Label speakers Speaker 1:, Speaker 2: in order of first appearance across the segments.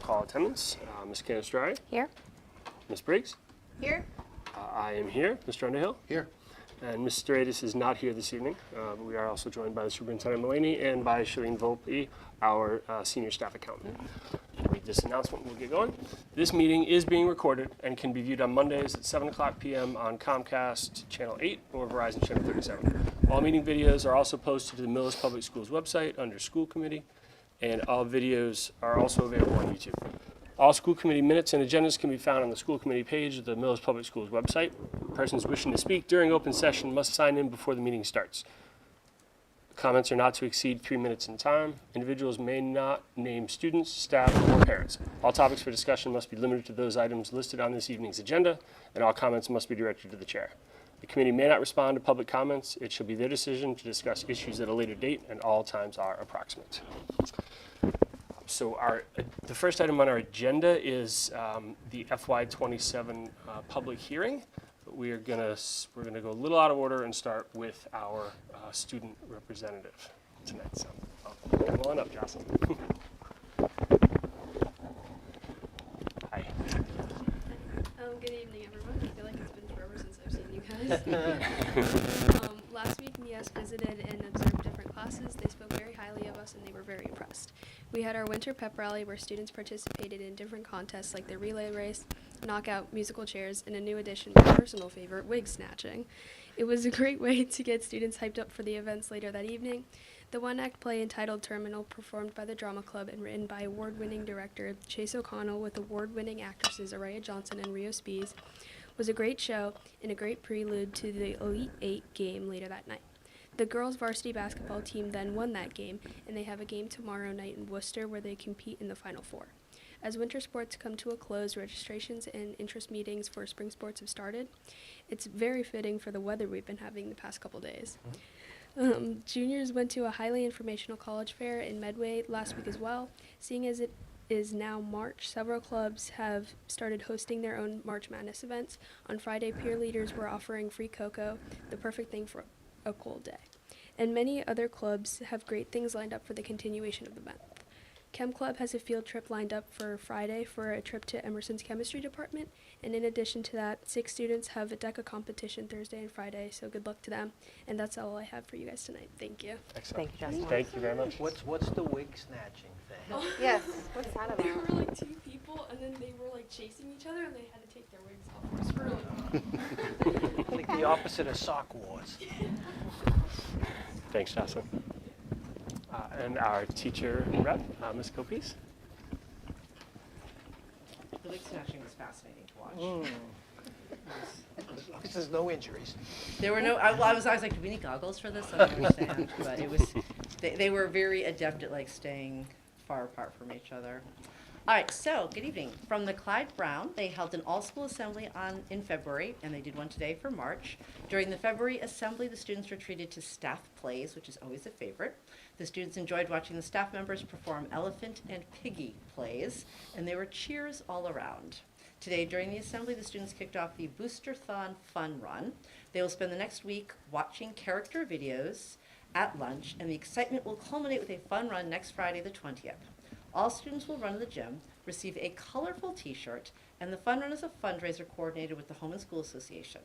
Speaker 1: call attendance. Ms. Canistrari?
Speaker 2: Here.
Speaker 1: Ms. Briggs?
Speaker 2: Here.
Speaker 1: I am here. Mr. Underhill?
Speaker 3: Here.
Speaker 1: And Ms. Stradis is not here this evening. We are also joined by the Superintendent Mulaney and by Shalene Volpe, our senior staff accountant. Read this announcement and we'll get going. This meeting is being recorded and can be viewed on Mondays at 7 o'clock p.m. on Comcast Channel 8 or Verizon Channel 37. All meeting videos are also posted to the Millis Public Schools website under School Committee, and all videos are also available on YouTube. All school committee minutes and agendas can be found on the school committee page of the Millis Public Schools website. Persons wishing to speak during open session must sign in before the meeting starts. Comments are not to exceed 3 minutes in time. Individuals may not name students, staff, or parents. All topics for discussion must be limited to those items listed on this evening's agenda, and all comments must be directed to the chair. The committee may not respond to public comments. It shall be their decision to discuss issues at a later date, and all times are approximate. So the first item on our agenda is the FY27 public hearing. We're gonna go a little out of order and start with our student representative tonight. So come on up, Jocelyn. Hi.
Speaker 4: Good evening, everyone. I feel like it's been forever since I've seen you guys. Last week, Millis visited and observed different classes. They spoke very highly of us, and they were very impressed. We had our winter pep rally where students participated in different contests like the relay race, knockout, musical chairs, and a new addition, my personal favorite, wig snatching. It was a great way to get students hyped up for the events later that evening. The one-act play entitled Terminal, performed by the Drama Club and written by award-winning director Chase O'Connell with award-winning actresses Araya Johnson and Rio Spees, was a great show and a great prelude to the Elite Eight game later that night. The girls' varsity basketball team then won that game, and they have a game tomorrow night in Worcester where they compete in the Final Four. As winter sports come to a close, registrations and interest meetings for spring sports have started. It's very fitting for the weather we've been having the past couple days. Juniors went to a highly informational college fair in Medway last week as well. Seeing as it is now March, several clubs have started hosting their own March Madness events. On Friday, peer leaders were offering free cocoa, the perfect thing for a cold day. And many other clubs have great things lined up for the continuation of the month. Chem Club has a field trip lined up for Friday for a trip to Emerson's chemistry department, and in addition to that, 6 students have a DECA competition Thursday and Friday, so good luck to them. And that's all I have for you guys tonight. Thank you.
Speaker 1: Excellent.
Speaker 2: Thank you, Jocelyn.
Speaker 1: Thank you very much.
Speaker 3: What's the wig snatching thing?
Speaker 2: Yes. What's that about?
Speaker 4: There were like 2 people, and then they were like chasing each other, and they had to take their wigs off. It was really fun.
Speaker 3: Like the opposite of sock wars.
Speaker 1: Thanks, Jocelyn. And our teacher rep, Ms. Copese.
Speaker 5: The wig snatching was fascinating to watch.
Speaker 3: As long as there's no injuries.
Speaker 5: There were no. I was like, do we need goggles for this? I don't understand. But it was. They were very adept at like staying far apart from each other. All right. So good evening from the Clyde Brown. They held an all-school assembly in February, and they did one today for March. During the February assembly, the students were treated to staff plays, which is always a favorite. The students enjoyed watching the staff members perform elephant and piggy plays, and there were cheers all around. Today, during the assembly, the students kicked off the Booster-thon Fun Run. They will spend the next week watching character videos at lunch, and the excitement will culminate with a fun run next Friday, the 20th. All students will run to the gym, receive a colorful t-shirt, and the fun run is a fundraiser coordinated with the Home and School Association.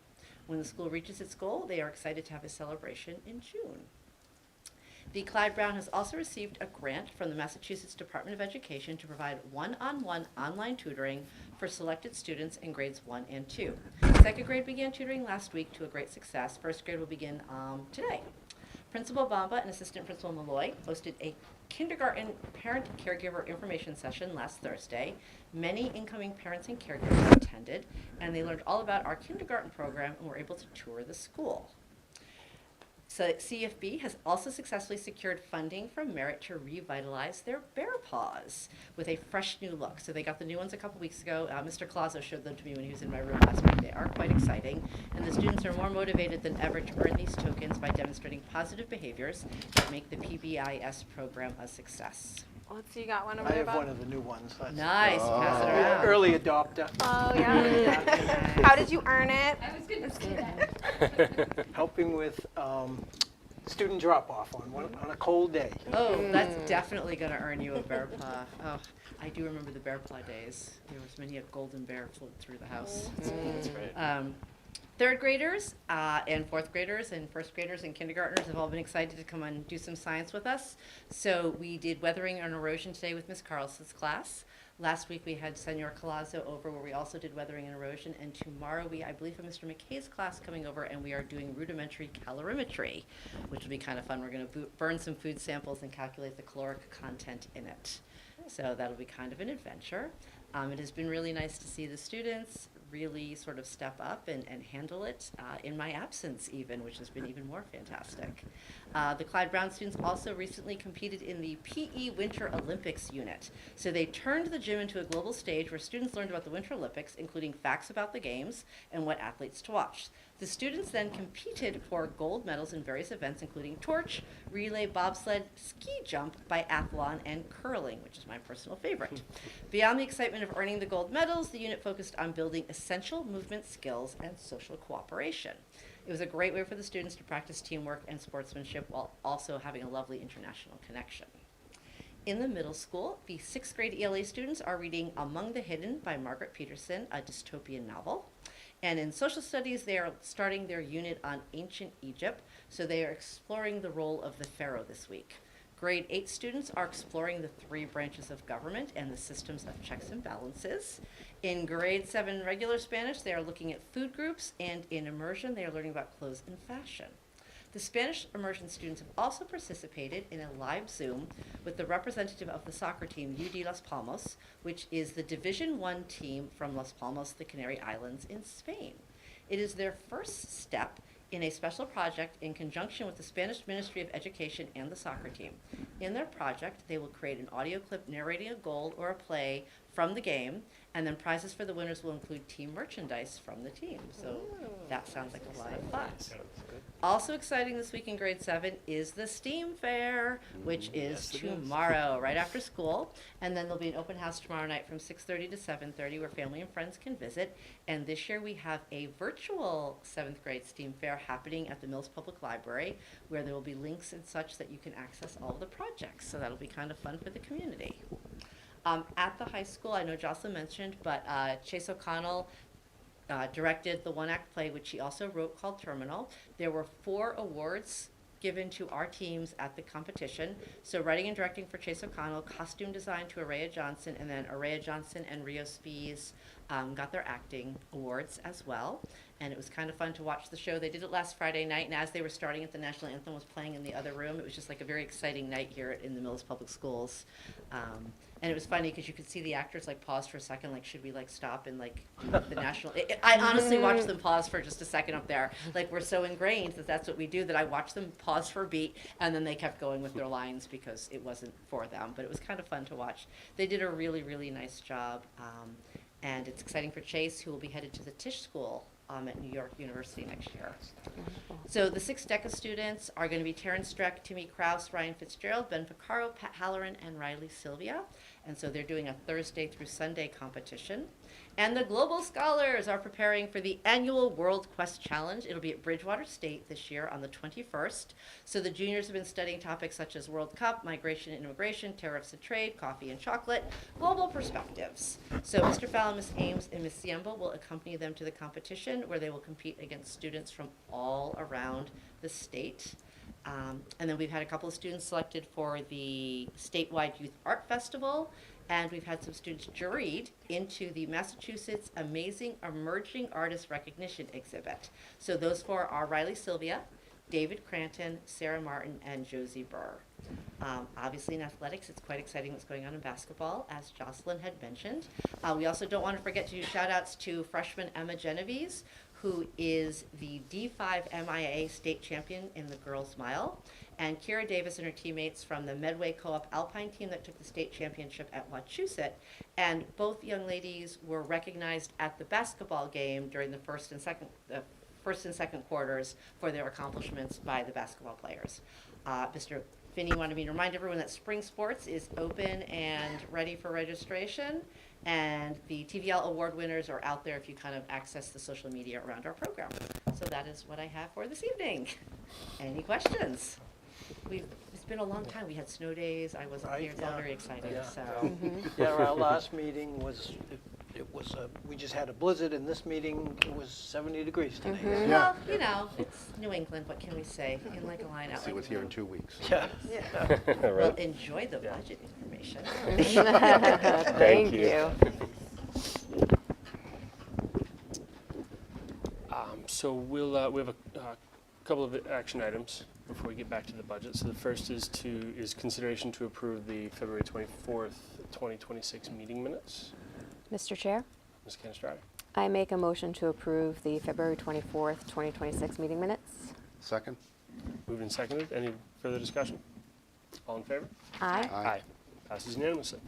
Speaker 5: When the school reaches its goal, they are excited to have a celebration in June. The Clyde Brown has also received a grant from the Massachusetts Department of Education to provide one-on-one online tutoring for selected students in grades 1 and 2. Second grade began tutoring last week to a great success. First grade will begin today. Principal Bamba and Assistant Principal Malloy hosted a kindergarten parent-caregiver information session last Thursday. Many incoming parents and caregivers attended, and they learned all about our kindergarten program and were able to tour the school. So CFB has also successfully secured funding from Merit to revitalize their bear paws with a fresh new look. So they got the new ones a couple weeks ago. Mr. Colazo showed them to me when he was in my room last week. They are quite exciting, and the students are more motivated than ever to earn these tokens by demonstrating positive behaviors that make the PBIS program a success.
Speaker 2: Let's see, you got one over
Speaker 3: I
Speaker 2: there,
Speaker 3: have
Speaker 2: Bob?
Speaker 3: one of the new ones.
Speaker 5: Nice, pass it around.
Speaker 3: Early adopter.
Speaker 2: Oh, yeah. How did you earn it?
Speaker 4: I was going to say that.
Speaker 3: Helping with Student drop-off on a cold day.
Speaker 5: Oh, that's definitely going to earn you a bear paw. Oh, I do remember the bear paw days. There was many a golden bear floated through the house.
Speaker 1: That's right.
Speaker 5: Third graders and fourth graders and first graders and kindergartners have all been excited to come and do some science with us. So we did weathering and erosion today with Miss Carlson's class. Last week we had Senor Colazo over where we also did weathering and erosion, and tomorrow I believe, have Mr. McKay's class coming over, and we are doing rudimentary calorimetry, which will be kind of fun. We're going to burn some food samples and calculate the caloric content in it. So that'll be kind of an adventure. It has been really nice to see the students really sort of step up and handle it in my absence even, which has been even more fantastic. The Clyde Brown students also recently competed in the PE Winter Olympics unit. So they turned the gym into a global stage where students learned about the Winter Olympics, including facts about the games and what athletes to watch. The students then competed for gold medals in various events, including torch, relay, bobsled, ski jump, biathlon, and curling, which is my personal favorite. Beyond the excitement of earning the gold medals, the unit focused on building essential movement skills and social cooperation. It was a great way for the students to practice teamwork and sportsmanship while also having a lovely international connection. In the middle school, the 6th grade ELA students are reading Among the Hidden by Margaret Peterson, a dystopian novel. And in social studies, they are starting their unit on ancient Egypt, so they are exploring the role of the pharaoh this week. Grade 8 students are exploring the 3 branches of government and the systems of checks and balances. In grade 7 regular Spanish, they are looking at food groups, and in immersion, they are learning about clothes and fashion. The Spanish immersion students have also participated in a live Zoom with the representative of the soccer team, UD Las Palmas, which is the Division I team from Las Palmas, the Canary Islands in Spain. It is their first step in a special project in conjunction with the Spanish Ministry of Education and the soccer team. In their project, they will create an audio clip narrating a goal or a play from the game, and then prizes for the winners will include team merchandise from the team. So that sounds like a lot of fun. Also exciting this week in grade 7 is the STEAM Fair, which is tomorrow, right after school. And then there'll be an open house tomorrow night from 6:30 to 7:30 where family and friends can visit. And this year we have a virtual 7th grade STEAM Fair happening at the Millis Public Library, where there will be links and such that you can access all of the projects. So that'll be kind of fun for the community. At the high school, I know Jocelyn mentioned, but Chase O'Connell directed the one-act play, which she also wrote, called Terminal. There were 4 awards given to our teams at the competition. So writing and directing for Chase O'Connell, costume design to Araya Johnson, and then Araya Johnson and Rio Spies got their acting awards as well. And it was kind of fun to watch the show. They did it last Friday night, and as they were starting it, the national anthem was playing in the other room. It was just like a very exciting night here in the Millis Public Schools. And it was funny because you could see the actors like pause for a second, like, should we like stop and like the national? I honestly watched them pause for just a second up there. Like, we're so ingrained that that's what we do that I watched them pause for a beat, and then they kept going with their lines because it wasn't for them. But it was kind of fun to watch. They did a really, really nice job. And it's exciting for Chase, who will be headed to the Tisch School at New York University next year. So the 6 DECA students are going to be Terrence Streck, Timmy Kraus, Ryan Fitzgerald, Ben Picaro, Pat Halloran, and Riley Sylvia. And so they're doing a Thursday through Sunday competition. And the Global Scholars are preparing for the annual World Quest Challenge. It'll be at Bridgewater State this year on the 21st. So the juniors have been studying topics such as World Cup, migration and immigration, tariffs and trade, coffee and chocolate, global perspectives. So Mr. Fallon, Ms. Ames, and Ms. Siemba will accompany them to the competition where they will compete against students from all around the state. And then we've had a couple of students selected for the statewide Youth Art Festival. And we've had some students juried into the Massachusetts Amazing Emerging Artist Recognition exhibit. So those 4 are Riley Sylvia, David Cranton, Sarah Martin, and Josie Burr. Obviously in athletics, it's quite exciting what's going on in basketball, as Jocelyn had mentioned. We also don't want to forget to do shout outs to freshman Emma Genovese, who is the D5 MIA state champion in the girls mile, and Kira Davis and her teammates from the Medway Co-op Alpine team that took the state championship at Wachusett. And both young ladies were recognized at the basketball game during the first and second quarters for their accomplishments by the basketball players. Mr. Finney wanted me to remind everyone that spring sports is open and ready for registration. And the TVL award winners are out there if you kind of access the social media around our program. So that is what I have for this evening. Any questions? It's been a long time. We had snow days. I wasn't
Speaker 3: Right,
Speaker 5: here. It's all
Speaker 3: yeah.
Speaker 5: very exciting,
Speaker 3: Yeah.
Speaker 5: so.
Speaker 3: Yeah, our last meeting was, it was, we just had a blizzard, and this meeting, it was 70 degrees today.
Speaker 6: Yeah.
Speaker 5: Well, you know, it's New England. What can we say? In like a line, out
Speaker 6: See
Speaker 5: like
Speaker 6: what's
Speaker 5: a
Speaker 6: here in
Speaker 5: line.
Speaker 6: 2 weeks.
Speaker 3: Yeah.
Speaker 5: Well,
Speaker 1: Right.
Speaker 5: enjoy the
Speaker 1: Yeah.
Speaker 5: budget information.
Speaker 2: Thank
Speaker 1: you.
Speaker 2: you.
Speaker 1: So we have a couple of action items before we get back to the budget. So the first is consideration to approve the February 24th, 2026 meeting minutes.
Speaker 2: Mr. Chair,
Speaker 1: Ms. Canestrari?
Speaker 2: I make a motion to approve the February 24th, 2026 meeting minutes.
Speaker 6: Second?
Speaker 1: Moved and seconded. Any further discussion? All in favor?
Speaker 2: Aye.
Speaker 6: Aye.
Speaker 1: Passes unanimously.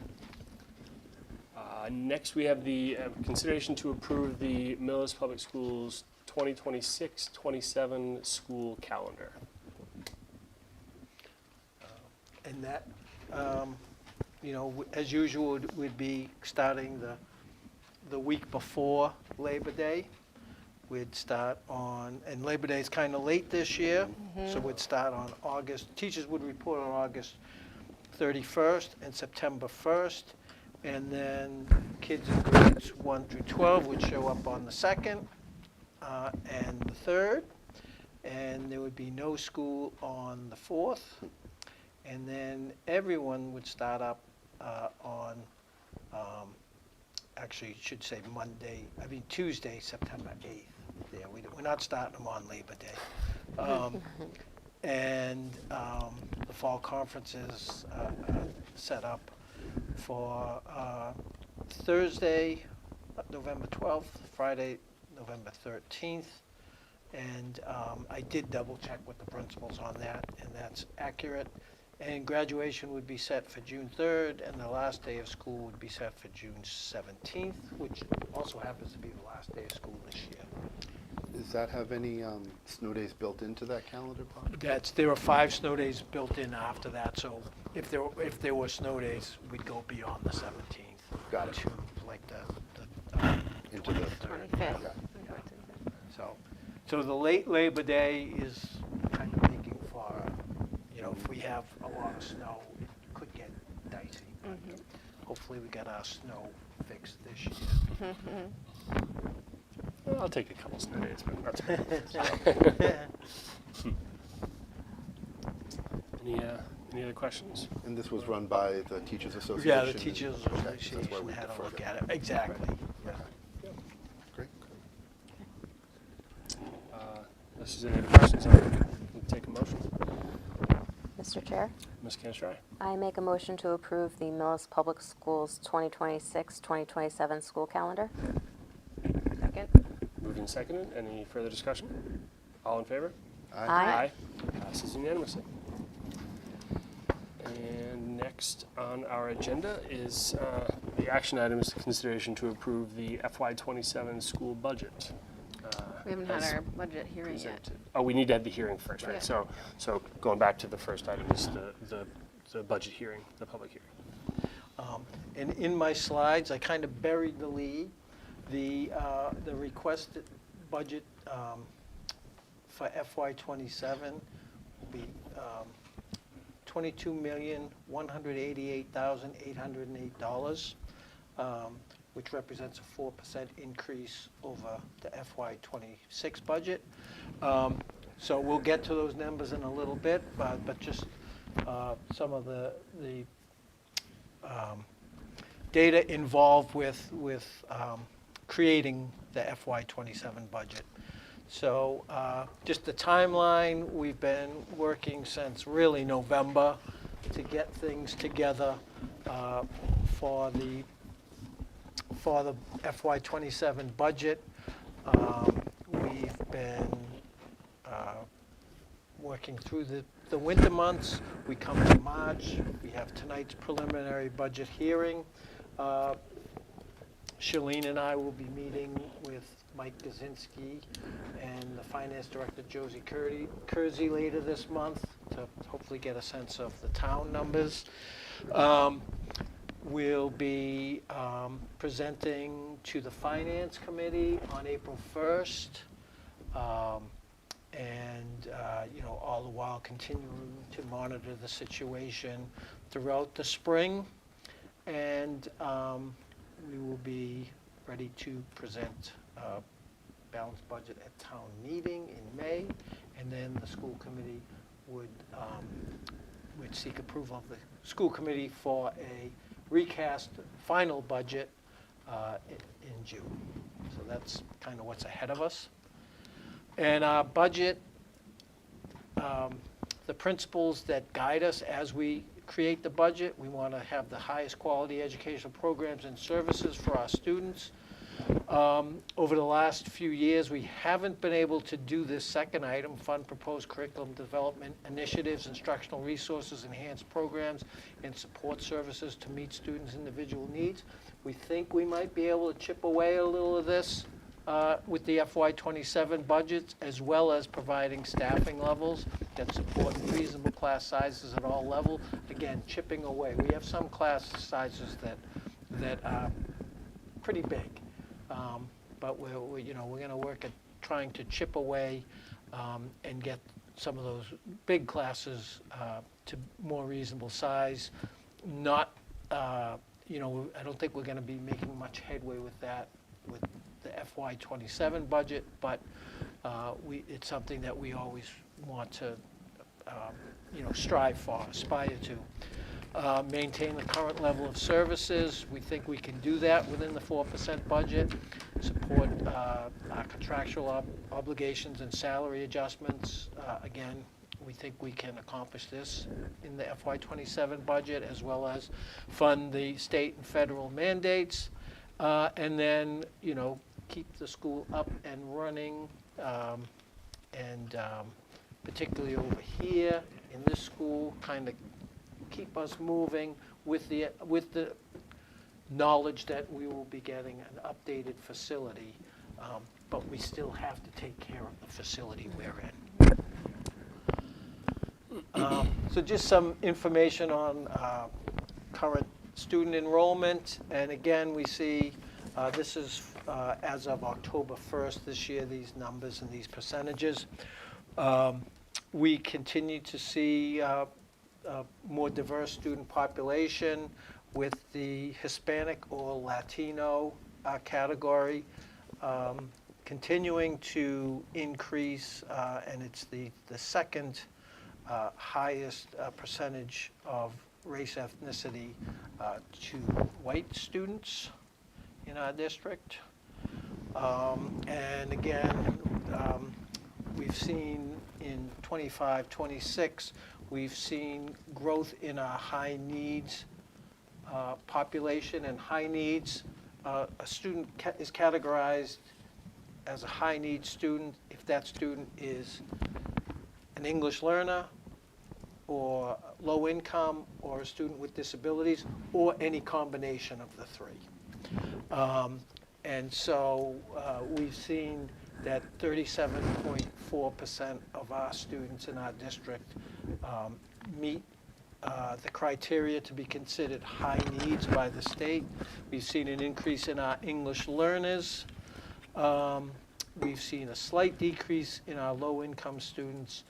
Speaker 1: Next, we have the consideration to approve the Millis Public Schools 2026-27 school calendar.
Speaker 3: And that, as usual, would be starting the week before Labor Day. We'd start on, and Labor Day is kind of late this year, so we'd start on August, teachers would report on August 31st and September 1st, and then kids in grades 1 through 12 would show up on the 2nd and the 3rd, and there would be no school on the 4th, and then everyone would start up on, actually, should say Tuesday, September 8th. Yeah, we're not starting them on Labor Day. And the fall conferences set up for Thursday, November 12th, Friday, November 13th. And I did double check with the principals on that, and that's accurate. And graduation would be set for June 3rd, and the last day of school would be set for June 17th, which also happens to be the last day of school this year.
Speaker 6: Does that have any snow days built into that calendar, Bob?
Speaker 3: There are 5 snow days built in after that, so if there were snow days, we'd go beyond the 17th.
Speaker 6: Got it.
Speaker 3: To like the
Speaker 6: Into the
Speaker 2: 25th.
Speaker 6: Okay.
Speaker 3: So the late Labor Day is kind of making for, if we have a lot of snow, it could get dicey. But hopefully we got our snow fixed this year.
Speaker 1: Well, I'll take a couple snow days, but that's any other questions?
Speaker 6: And this was run by the Teachers Association?
Speaker 3: Yeah, the Teachers
Speaker 6: Okay, so that's why
Speaker 3: Association
Speaker 6: we
Speaker 3: had a
Speaker 6: deferred
Speaker 3: look
Speaker 6: it.
Speaker 3: at it. Exactly. Yeah.
Speaker 6: Great.
Speaker 1: Unless there's any other questions, I'll take a motion.
Speaker 2: Mr. Chair,
Speaker 1: Ms. Canestrari?
Speaker 2: I make a motion to approve the Millis Public Schools 2026-2027 school calendar. Second.
Speaker 1: Moved and seconded. Any further discussion? All in favor?
Speaker 2: Aye.
Speaker 1: Passes unanimously. And next on our agenda is the action item is consideration to approve the FY27 school budget.
Speaker 2: We haven't had
Speaker 1: as
Speaker 2: our budget hearing yet.
Speaker 1: presented. Oh, we need to have the hearing first, right?
Speaker 2: Yeah.
Speaker 1: So going back to the first item is the budget hearing, the public hearing.
Speaker 3: And in my slides, I kind of buried the lead. The requested budget for FY27 will be $22,188,808, which represents a 4% increase over the FY26 budget. So we'll get to those numbers in a little bit, but just some of the data involved with creating the FY27 budget. So just the timeline, we've been working since really November to get things together for the FY27 budget. We've been working through the winter months. We come to March. We have tonight's preliminary budget hearing. Shalene and I will be meeting with Mike Gazinski and the finance director, Josie Kersey, later this month to hopefully get a sense of the town numbers. We'll be presenting to the finance committee on April 1st. And, all the while continuing to monitor the situation throughout the spring. And we will be ready to present a balanced budget at town meeting in May. And then the school committee would seek approval of the school committee for a recast final budget in June. So that's kind of what's ahead of us. And our budget, the principles that guide us as we create the budget, we want to have the highest quality educational programs and services for our students. Over the last few years, we haven't been able to do this second item, fund proposed curriculum development initiatives, instructional resources, enhanced programs, and support services to meet students' individual needs. We think we might be able to chip away a little of this with the FY27 budgets, as well as providing staffing levels that support reasonable class sizes at all levels. Again, chipping away. We have some class sizes that are pretty big, but we're going to work at trying to chip away and get some of those big classes to more reasonable size. Not, I don't think we're going to be making much headway with that with the FY27 budget, but it's something that we always want to, strive for, aspire to. Maintain the current level of services. We think we can do that within the 4% budget. Support our contractual obligations and salary adjustments. Again, we think we can accomplish this in the FY27 budget, as well as fund the state and federal mandates. And then, keep the school up and running, and particularly over here in this school, kind of keep us moving with the knowledge that we will be getting an updated facility, but we still have to take care of the facility we're in. So just some information on current student enrollment, and again, we see this is as of October 1st this year, these numbers and these percentages. We continue to see a more diverse student population with the Hispanic or Latino category continuing to increase, and it's the second highest percentage of race ethnicity to white students in our district. And again, we've seen in 25-26, we've seen growth in our high needs population. And high needs, a student is categorized as a high needs student if that student is an English learner, or low income, or a student with disabilities, or any combination of the three. And so we've seen that 37.4% of our students in our district meet the criteria to be considered high needs by the state. We've seen an increase in our English learners. We've seen a slight decrease in our low-income students,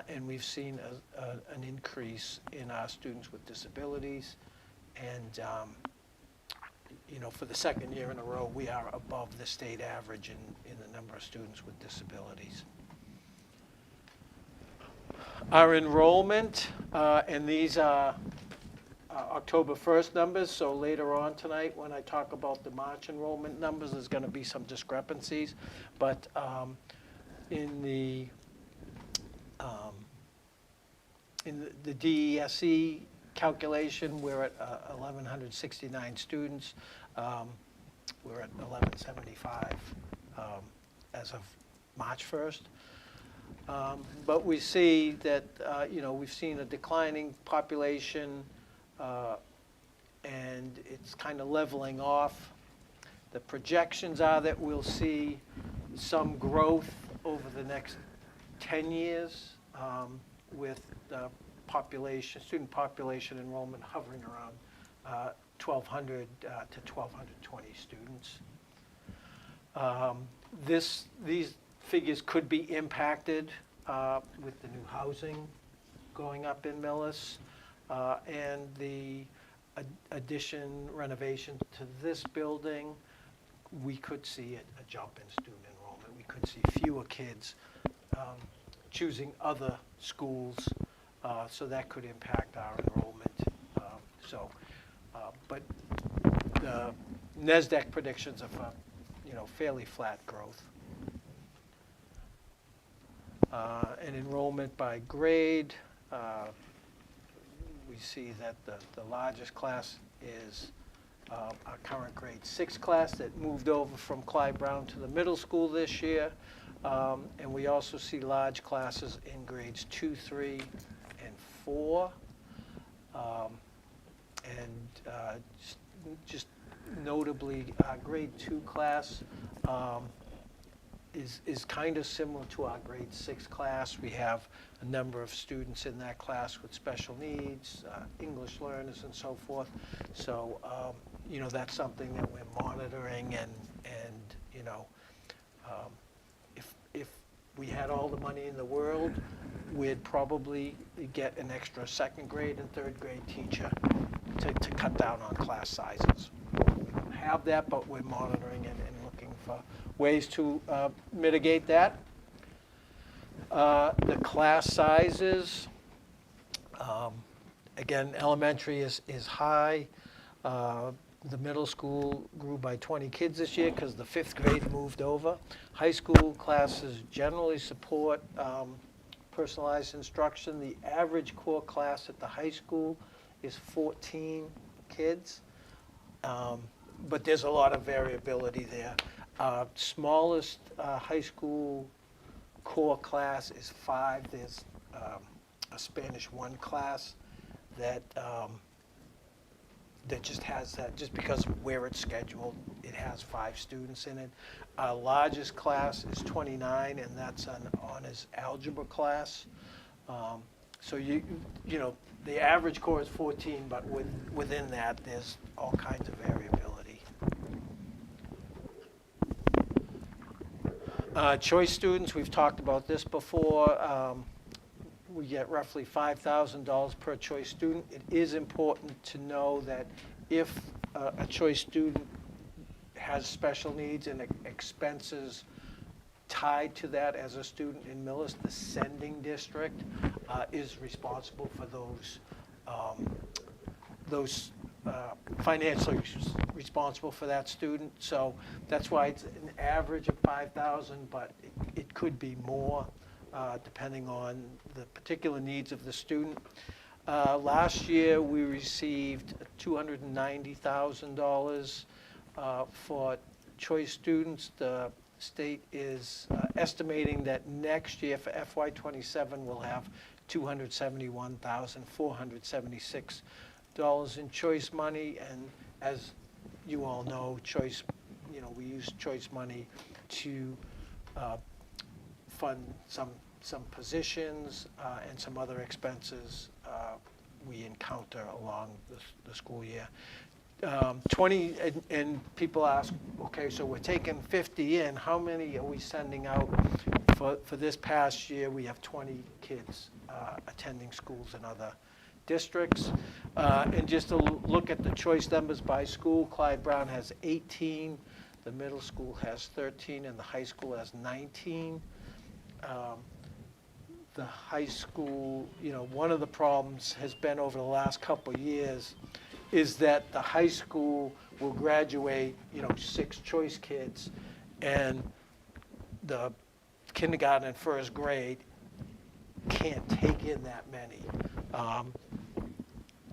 Speaker 3: and we've seen an increase in our students with disabilities. And for the second year in a row, we are above the state average in the number of students with disabilities. Our enrollment, and these are October 1st numbers, so later on tonight when I talk about the March enrollment numbers, there's going to be some discrepancies. But in the DESE calculation, we're at 1,169 students. We're at 1,175 as of March 1st. But we see that, we've seen a declining population, and it's kind of leveling off. The projections are that we'll see some growth over the next 10 years with the student population enrollment hovering around 1,200 to 1,220 students. These figures could be impacted with the new housing going up in Millis, and the addition renovation to this building. We could see a jump in student enrollment. We could see fewer kids choosing other schools, so that could impact our enrollment. But the NASDAQ predictions are for, fairly flat growth. And enrollment by grade, we see that the largest class is our current grade 6 class that moved over from Clyde Brown to the middle school this year. And we also see large classes in grades 2, 3, and 4. Just notably, our grade 2 class is kind of similar to our grade 6 class. We have a number of students in that class with special needs, English learners and so forth. So, that's something that we're monitoring, and if we had all the money in the world, we'd probably get an extra second grade and third grade teacher to cut down on class sizes. We don't have that, but we're monitoring it and looking for ways to mitigate that. The class sizes, again, elementary is high. The middle school grew by 20 kids this year because the 5th grade moved over. High school classes generally support personalized instruction. The average core class at the high school is 14 kids, but there's a lot of variability there. Smallest high school core class is 5. There's a Spanish 1 class that just has that, just because of where it's scheduled, it has 5 students in it. Our largest class is 29, and that's an honors algebra class. So the average core is 14, but within that, there's all kinds of variability. Choice students, we've talked about this before. We get roughly $5,000 per choice student. It is important to know that if a choice student has special needs and expenses tied to that as a student in Millis, the sending district is responsible for those financially responsible for that student. So that's why it's an average of $5,000, but it could be more depending on the particular needs of the student. Last year, we received $290,000 for choice students. The state is estimating that next year for FY27 we'll have $271,476 in choice money, and as you all know, we use choice money to fund some positions and some other expenses we encounter along the school year. 20, and people ask, okay, so we're taking 50 in, how many are we sending out? For this past year, we have 20 kids attending schools in other districts. And just to look at the choice numbers by school, Clyde Brown has 18, the middle school has 13, and the high school has 19. The high school, one of the problems has been over the last couple of years is that the high school will graduate, 6 choice kids, and the kindergarten and first grade can't take in that many.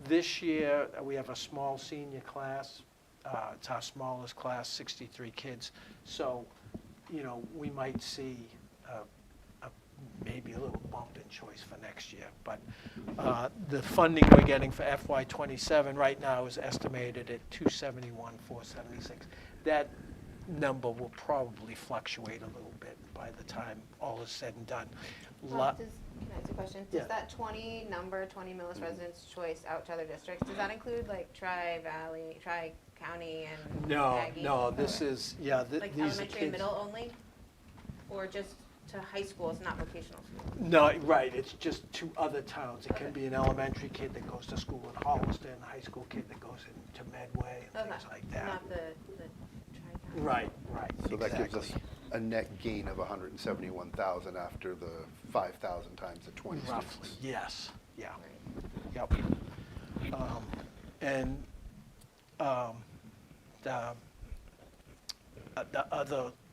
Speaker 3: This year, we have a small senior class. It's our smallest class, 63 kids. So, we might see maybe a little bump in choice for next year. But the funding we're getting for FY27 right now is estimated at $271,476. That number will probably fluctuate a little bit by the time all is said and done.
Speaker 2: Can I ask a question?
Speaker 3: Yeah.
Speaker 2: Does that 20 Millis residents choice out to other districts, does that include like Tri-Valley, Tri-County and
Speaker 3: No,
Speaker 2: Aggie?
Speaker 3: this is,
Speaker 2: Like
Speaker 3: these are
Speaker 2: elementary and
Speaker 3: kids.
Speaker 2: middle only? Or just to high schools, not vocational schools.
Speaker 3: No, right, it's just to other towns. It can be an elementary kid that goes to school in Holliston, a high school kid that goes into Medway, and things like that.
Speaker 2: Not the tri-county.
Speaker 3: Right, right,
Speaker 6: So that gives us
Speaker 3: exactly.
Speaker 6: a net gain of 171,000 after the 5,000 times the 20
Speaker 3: Roughly,
Speaker 6: students.
Speaker 3: yes, yeah,
Speaker 2: Right.
Speaker 3: yep. And the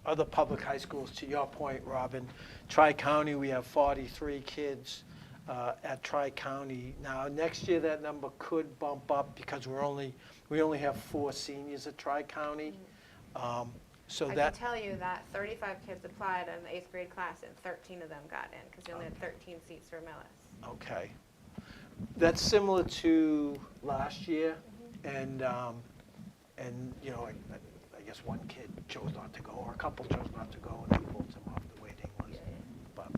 Speaker 3: other public high schools, to your point, Robin, Tri-County, we have 43 kids at Tri-County. Now, next year, that number could bump up because we only have 4 seniors at Tri-County. So
Speaker 7: I can
Speaker 3: that,
Speaker 7: tell you that 35 kids applied in the 8th grade class and 13 of them got in because we only had 13 seats for Millis.
Speaker 3: okay. That's similar to last year, and you know, I guess one kid chose not to go, or a couple chose not to go, and they pulled them off the waiting list. But,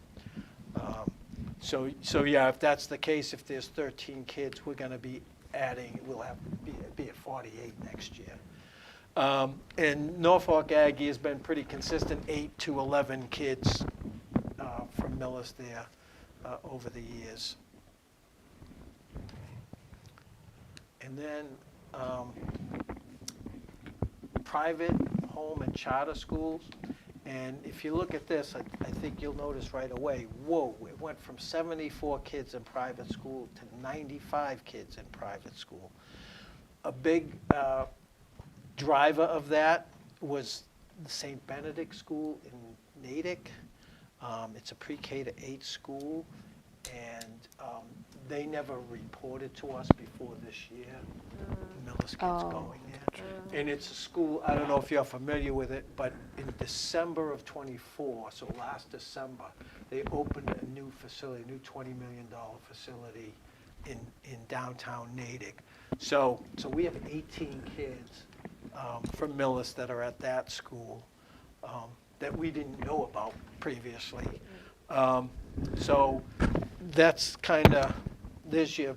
Speaker 3: so yeah, if that's the case, if there's 13 kids, we're gonna be adding, we'll have, be at 48 next year. And Norfolk Aggie has been pretty consistent, 8 to 11 kids from Millis there over the years. And then private, home, and charter schools. And if you look at this, I think you'll notice right away, whoa, it went from 74 kids in private school to 95 kids in private school. A big driver of that was the St. Benedict School in Natick. It's a pre-K to 8 school, and they never reported to us before this year, Millis kids
Speaker 2: Oh.
Speaker 3: going there. And it's a school, I don't know if you're familiar with it, but in December of '24, so last December, they opened a new facility, a new $20 million facility in downtown Natick. So we have 18 kids from Millis that are at that school that we didn't know about previously. So that's kind of, there's your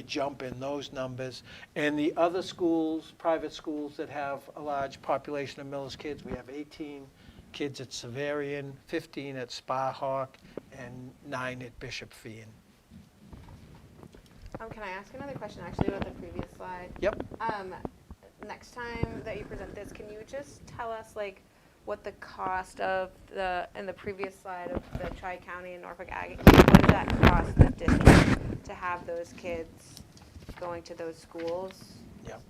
Speaker 3: jump in those numbers. And the other schools, private schools that have a large population of Millis kids, we have 18 kids at Severian, 15 at Sparhawk, and 9 at Bishop Fee.
Speaker 7: Can I ask another question actually about the previous slide?
Speaker 3: Yep.
Speaker 7: Next time that you present this, can you just tell us like what the cost of in the previous slide of the Tri-County and Norfolk Aggie, what does that cost the district to have those kids going to those schools?
Speaker 3: Yep.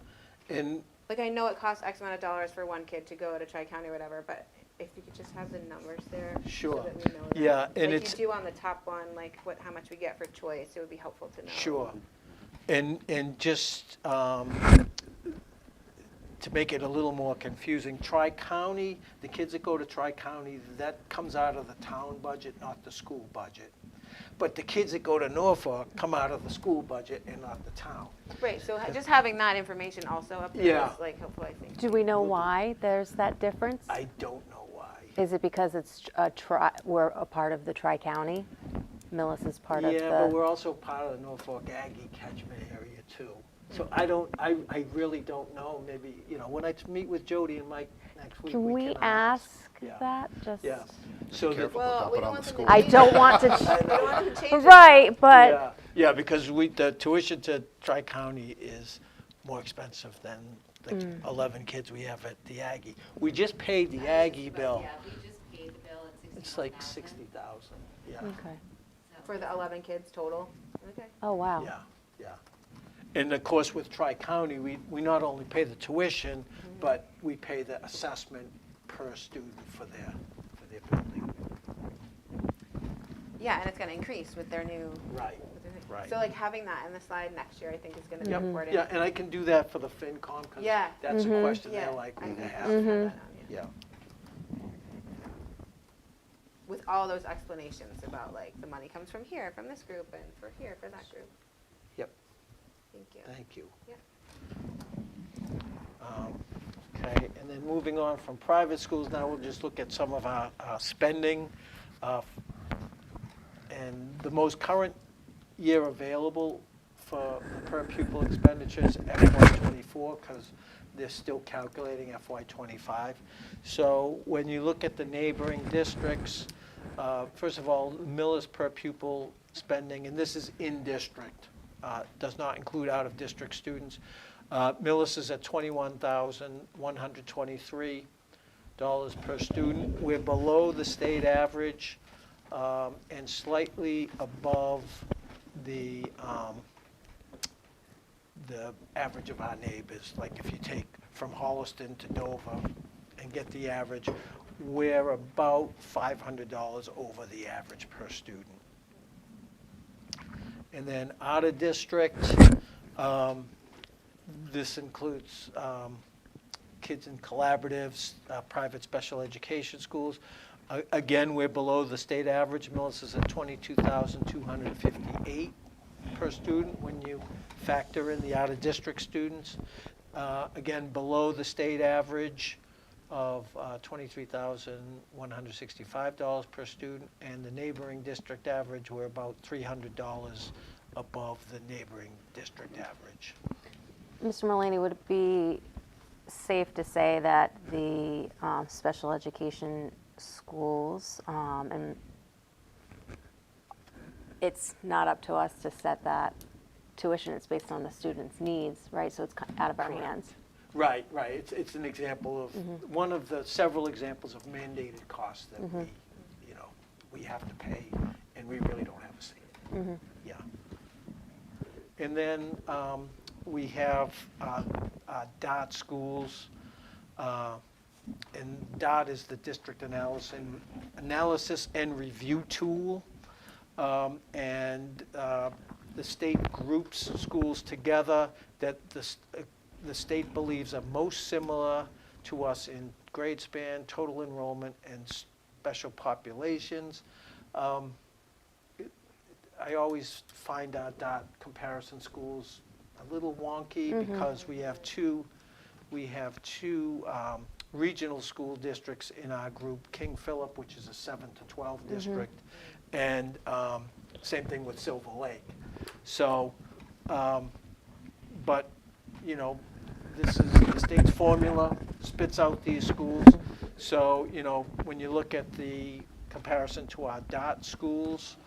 Speaker 3: And
Speaker 7: Like I know it costs X amount of dollars for one kid to go to Tri-County or whatever, but if you could just have the numbers there.
Speaker 3: Sure.
Speaker 7: So that we know that.
Speaker 3: Yeah, and
Speaker 7: like
Speaker 3: it's-
Speaker 7: you do on the top one, like how much we get for choice, it would be helpful to know.
Speaker 3: Sure. And just to make it a little more confusing, Tri-County, the kids that go to Tri-County, that comes out of the town budget, not the school budget. But the kids that go to Norfolk come out of the school budget and not the town.
Speaker 7: Right, so just having that information also up there
Speaker 3: Yeah.
Speaker 7: is like helpful, I think.
Speaker 2: Do we know why there's that difference?
Speaker 3: I don't know why.
Speaker 2: Is it because it's we're a part of the Tri-County? Millis is part of the...
Speaker 3: Yeah, but we're also part of the Norfolk Aggie catchment area too. So I really don't know, maybe, you know, when I meet with Jody and Mike next week,
Speaker 2: Can we ask
Speaker 3: Yeah.
Speaker 2: that? Just
Speaker 3: Yeah, so that,
Speaker 6: Careful,
Speaker 7: Well,
Speaker 6: dump
Speaker 7: we
Speaker 6: it
Speaker 7: don't
Speaker 6: on
Speaker 7: want
Speaker 6: the
Speaker 7: them to
Speaker 6: school.
Speaker 2: I don't want to...
Speaker 7: We don't want them to change it.
Speaker 2: Right, but...
Speaker 3: yeah, yeah, because the tuition to Tri-County is more expensive than the 11 kids we have at the Aggie. We just paid the Aggie bill.
Speaker 5: Yeah, we just paid the bill at
Speaker 3: It's like
Speaker 5: 61,000.
Speaker 3: 60,000, yeah,
Speaker 2: Okay.
Speaker 7: For the 11 kids total? Okay.
Speaker 2: Oh, wow.
Speaker 3: yeah, yeah. And of course, with Tri-County, we not only pay the tuition, but we pay the assessment per student for their building.
Speaker 7: Yeah, and it's going to increase with their new.
Speaker 3: Right,
Speaker 7: with their new-
Speaker 3: right.
Speaker 7: So like having that in the slide next year, I think is going to be
Speaker 3: Yep,
Speaker 7: important.
Speaker 3: yeah, and I can do that for the FinCom, because
Speaker 7: Yeah.
Speaker 3: that's a question
Speaker 7: Yeah.
Speaker 3: they're likely to
Speaker 7: I
Speaker 3: have.
Speaker 7: can have that on, yeah.
Speaker 3: Yeah.
Speaker 7: With all those explanations about like the money comes from here, from this group, and for here, for that group.
Speaker 3: Yep.
Speaker 7: Thank you.
Speaker 3: Thank you.
Speaker 7: Yeah.
Speaker 3: Okay, and then moving on from private schools, now we'll just look at some of our spending. And the most current year available for per pupil expenditures, FY24, because they're still calculating FY25. So when you look at the neighboring districts, First of all, Millis per pupil spending, and this is in district, does not include out-of-district students. Millis is at $21,123 per student. We're below the state average and slightly above the average of our neighbors. Like if you take from Holliston to Dover and get the average, we're about $500 over the average per student. And then out of district, this includes kids in collaboratives, private special education schools. Again, we're below the state average. Millis is at $22,258 per student when you factor in the out-of-district students. Again, below the state average of $23,165 per student, and the neighboring district average, we're about $300 above the neighboring district average.
Speaker 2: Mr. Mullaney, would it be safe to say that the special education schools, and it's not up to us to set that tuition, it's based on the students' needs, right? So it's out of our hands.
Speaker 3: Right. It's an example of one of the several examples of mandated costs that we have to pay, and we really don't have a say. Yeah. And then we have DOT schools, and DOT is the District Analysis and Review Tool, and the state groups schools together that the state believes are most similar to us in grade span, total enrollment, and special populations. I always find our DOT comparison schools a little wonky because we have two regional school districts in our group, King Philip, which is a 7 to 12 district, and same thing with Silver Lake. So, but, this is the state's formula, spits out these schools. So, when you look at the comparison to our DOT schools,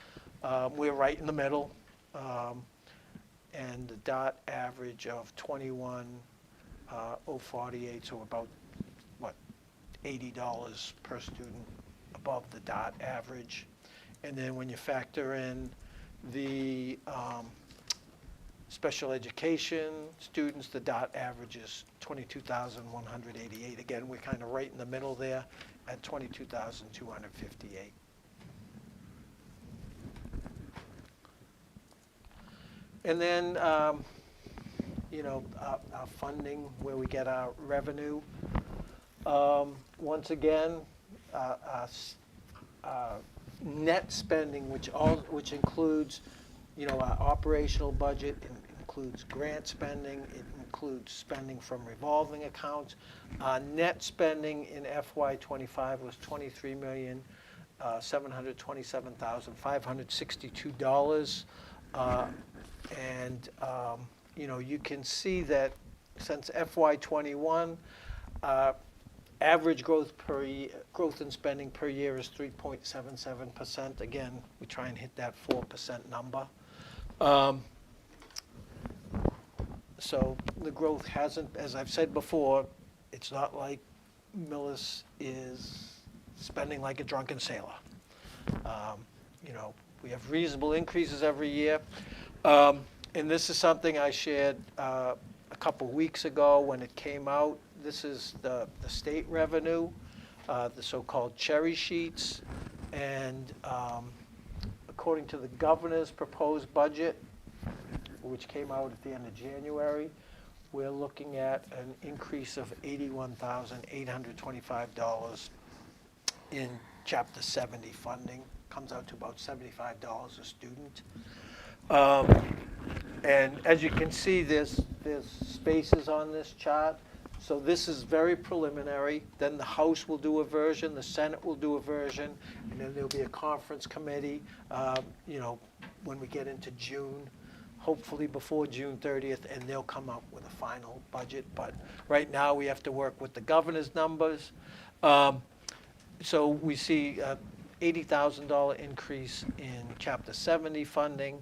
Speaker 3: we're right in the middle. And the DOT average of 21,048, so about, $80 per student above the DOT average. And then when you factor in the special education students, the DOT average is 22,188. Again, we're kind of right in the middle there at 22,258. And then, our funding, where we get our revenue. Once again, net spending, which includes, our operational budget, it includes grant spending, it includes spending from revolving accounts. Net spending in FY25 was $23,727,562. And you can see that since FY21, average growth in spending per year is 3.77%. Again, we try and hit that 4% number. So the growth hasn't, as I've said before, it's not like Millis is spending like a drunken sailor. We have reasonable increases every year. And this is something I shared a couple weeks ago when it came out. This is the state revenue, the so-called cherry sheets. And according to the governor's proposed budget, which came out at the end of January, we're looking at an increase of $81,825 in Chapter 70 funding. Comes out to about $75 a student. And as you can see, there's spaces on this chart. So this is very preliminary. Then the House will do a version, the Senate will do a version, and then there'll be a conference committee, when we get into June, hopefully before June 30th, and they'll come up with a final budget. But right now, we have to work with the governor's numbers. So we see $80,000 increase in Chapter 70 funding,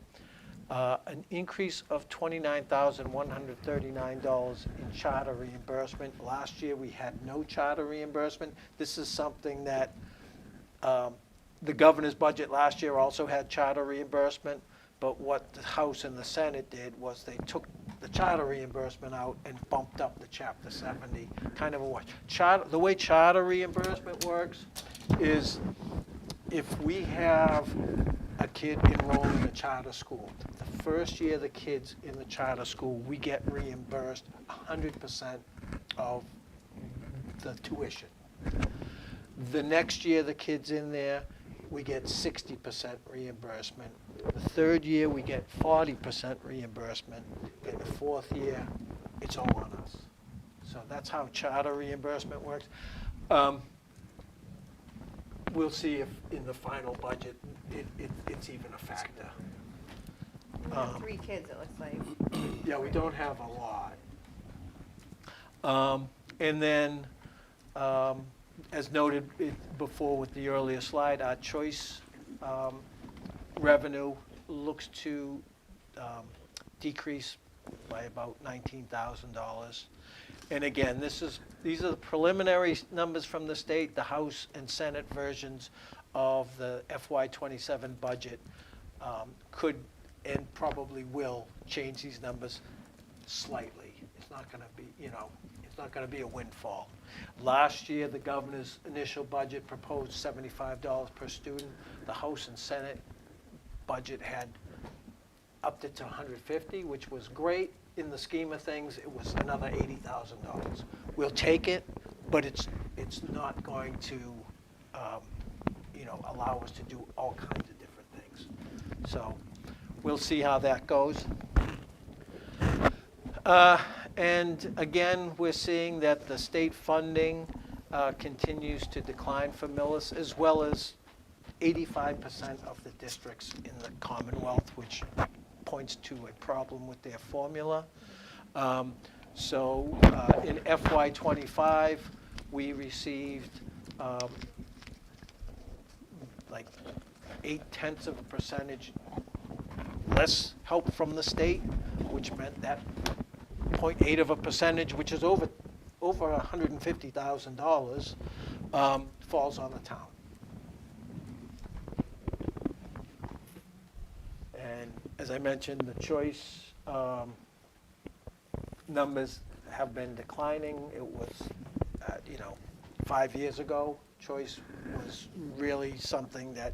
Speaker 3: an increase of $29,139 in charter reimbursement. Last year, we had no charter reimbursement. This is something that the governor's budget last year also had charter reimbursement, but what the House and the Senate did was they took the charter reimbursement out and bumped up the Chapter 70, kind of a wash. The way charter reimbursement works is if we have a kid enrolled in a charter school, the first year the kid's in the charter school, we get reimbursed 100% of the tuition. The next year the kid's in there, we get 60% reimbursement. The third year, we get 40% reimbursement. And the fourth year, it's all on us. So that's how charter reimbursement works. We'll see if in the final budget, it's even a factor.
Speaker 7: You have 3 kids, it looks like.
Speaker 3: Yeah, we don't have a lot. And then, as noted before with the earlier slide, our choice revenue looks to decrease by about $19,000. And again, these are the preliminary numbers from the state. The House and Senate versions of the FY27 budget could and probably will change these numbers slightly. It's not going to be, it's not going to be a windfall. Last year, the governor's initial budget proposed $75 per student. The House and Senate budget had upped it to $150, which was great. In the scheme of things, it was another $80,000. We'll take it, but it's not going to, allow us to do all kinds of different things. So we'll see how that goes. And again, we're seeing that the state funding continues to decline for Millis, as well as 85% of the districts in the Commonwealth, which points to a problem with their formula. So in FY25, we received like 0.8% less help from the state, which meant that 0.8%, which is over $150,000, falls on the town. And as I mentioned, the choice numbers have been declining. It was, 5 years ago, choice was really something that,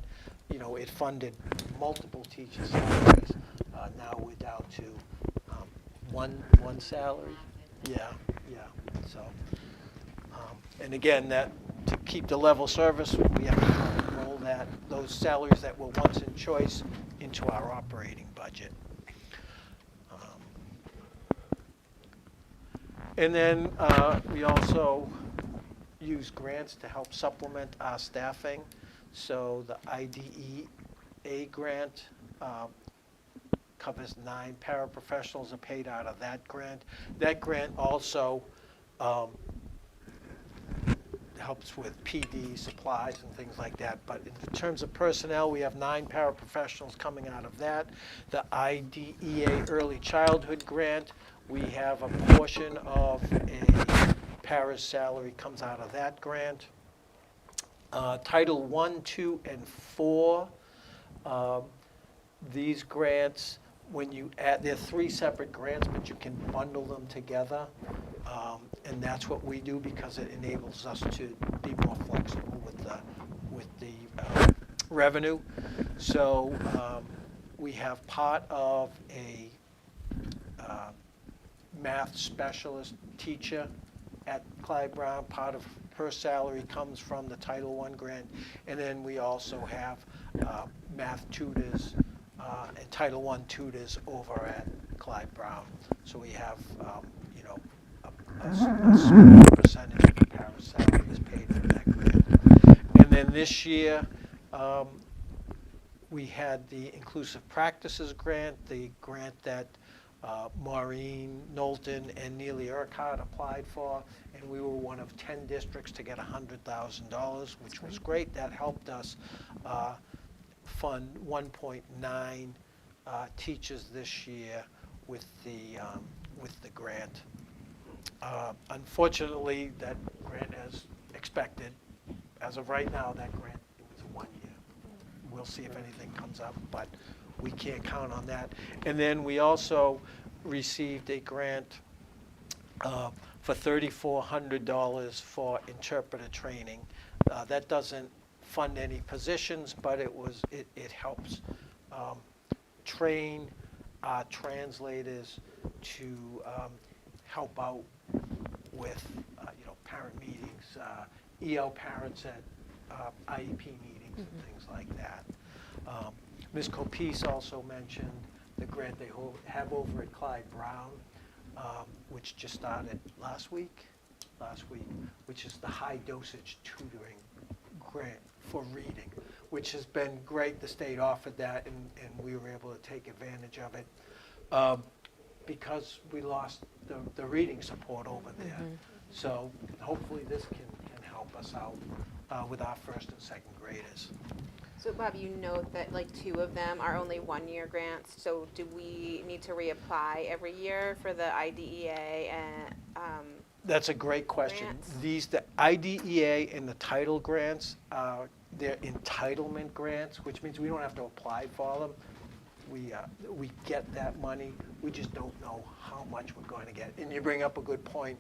Speaker 3: it funded multiple teachers' salaries. Now we're down to one salary. Yeah. So, and again, that to keep the level service, we have to roll those salaries that were once in choice into our operating budget. And then we also use grants to help supplement our staffing. So the IDEA grant covers 9 paraprofessionals are paid out of that grant. That grant also helps with PD supplies and things like that. But in terms of personnel, we have 9 paraprofessionals coming out of that. The IDEA Early Childhood Grant, we have a portion of a para's salary comes out of that grant. Title 1, 2, and 4, these grants, when you add, they're 3 separate grants, but you can bundle them together. And that's what we do because it enables us to be more flexible with the revenue. So we have part of a math specialist teacher at Clyde Brown. Part of her salary comes from the Title I grant. And then we also have math tutors and Title I tutors over at Clyde Brown. So we have, a small percentage of the parent's salary is paid for that grant. And then this year, we had the Inclusive Practices Grant, the grant that Maureen Knowlton and Neely Urquhart applied for, and we were one of 10 districts to get $100,000, which was great. That helped us fund 1.9 teachers this year with the grant. Unfortunately, that grant, as expected, as of right now, that grant was a 1 year. We'll see if anything comes up, but we can't count on that. And then we also received a grant for $3,400 for interpreter training. That doesn't fund any positions, but it helps train translators to help out with parent meetings, EL parents at IEP meetings and things like that. Ms. Copese also mentioned the grant they have over at Clyde Brown, which just started last week, which is the high dosage tutoring grant for reading, which has been great. The state offered that, and we were able to take advantage of it because we lost the reading support over there. So hopefully this can help us out with our first and second graders.
Speaker 7: So Bob, you note that like 2 of them are only 1-year grants. So do we need to reapply every year for the IDEA and?
Speaker 3: That's a great question.
Speaker 7: Grants?
Speaker 3: The IDEA and the title grants, they're entitlement grants, which means we don't have to apply for them. We get that money. We just don't know how much we're going to get. And you bring up a good point.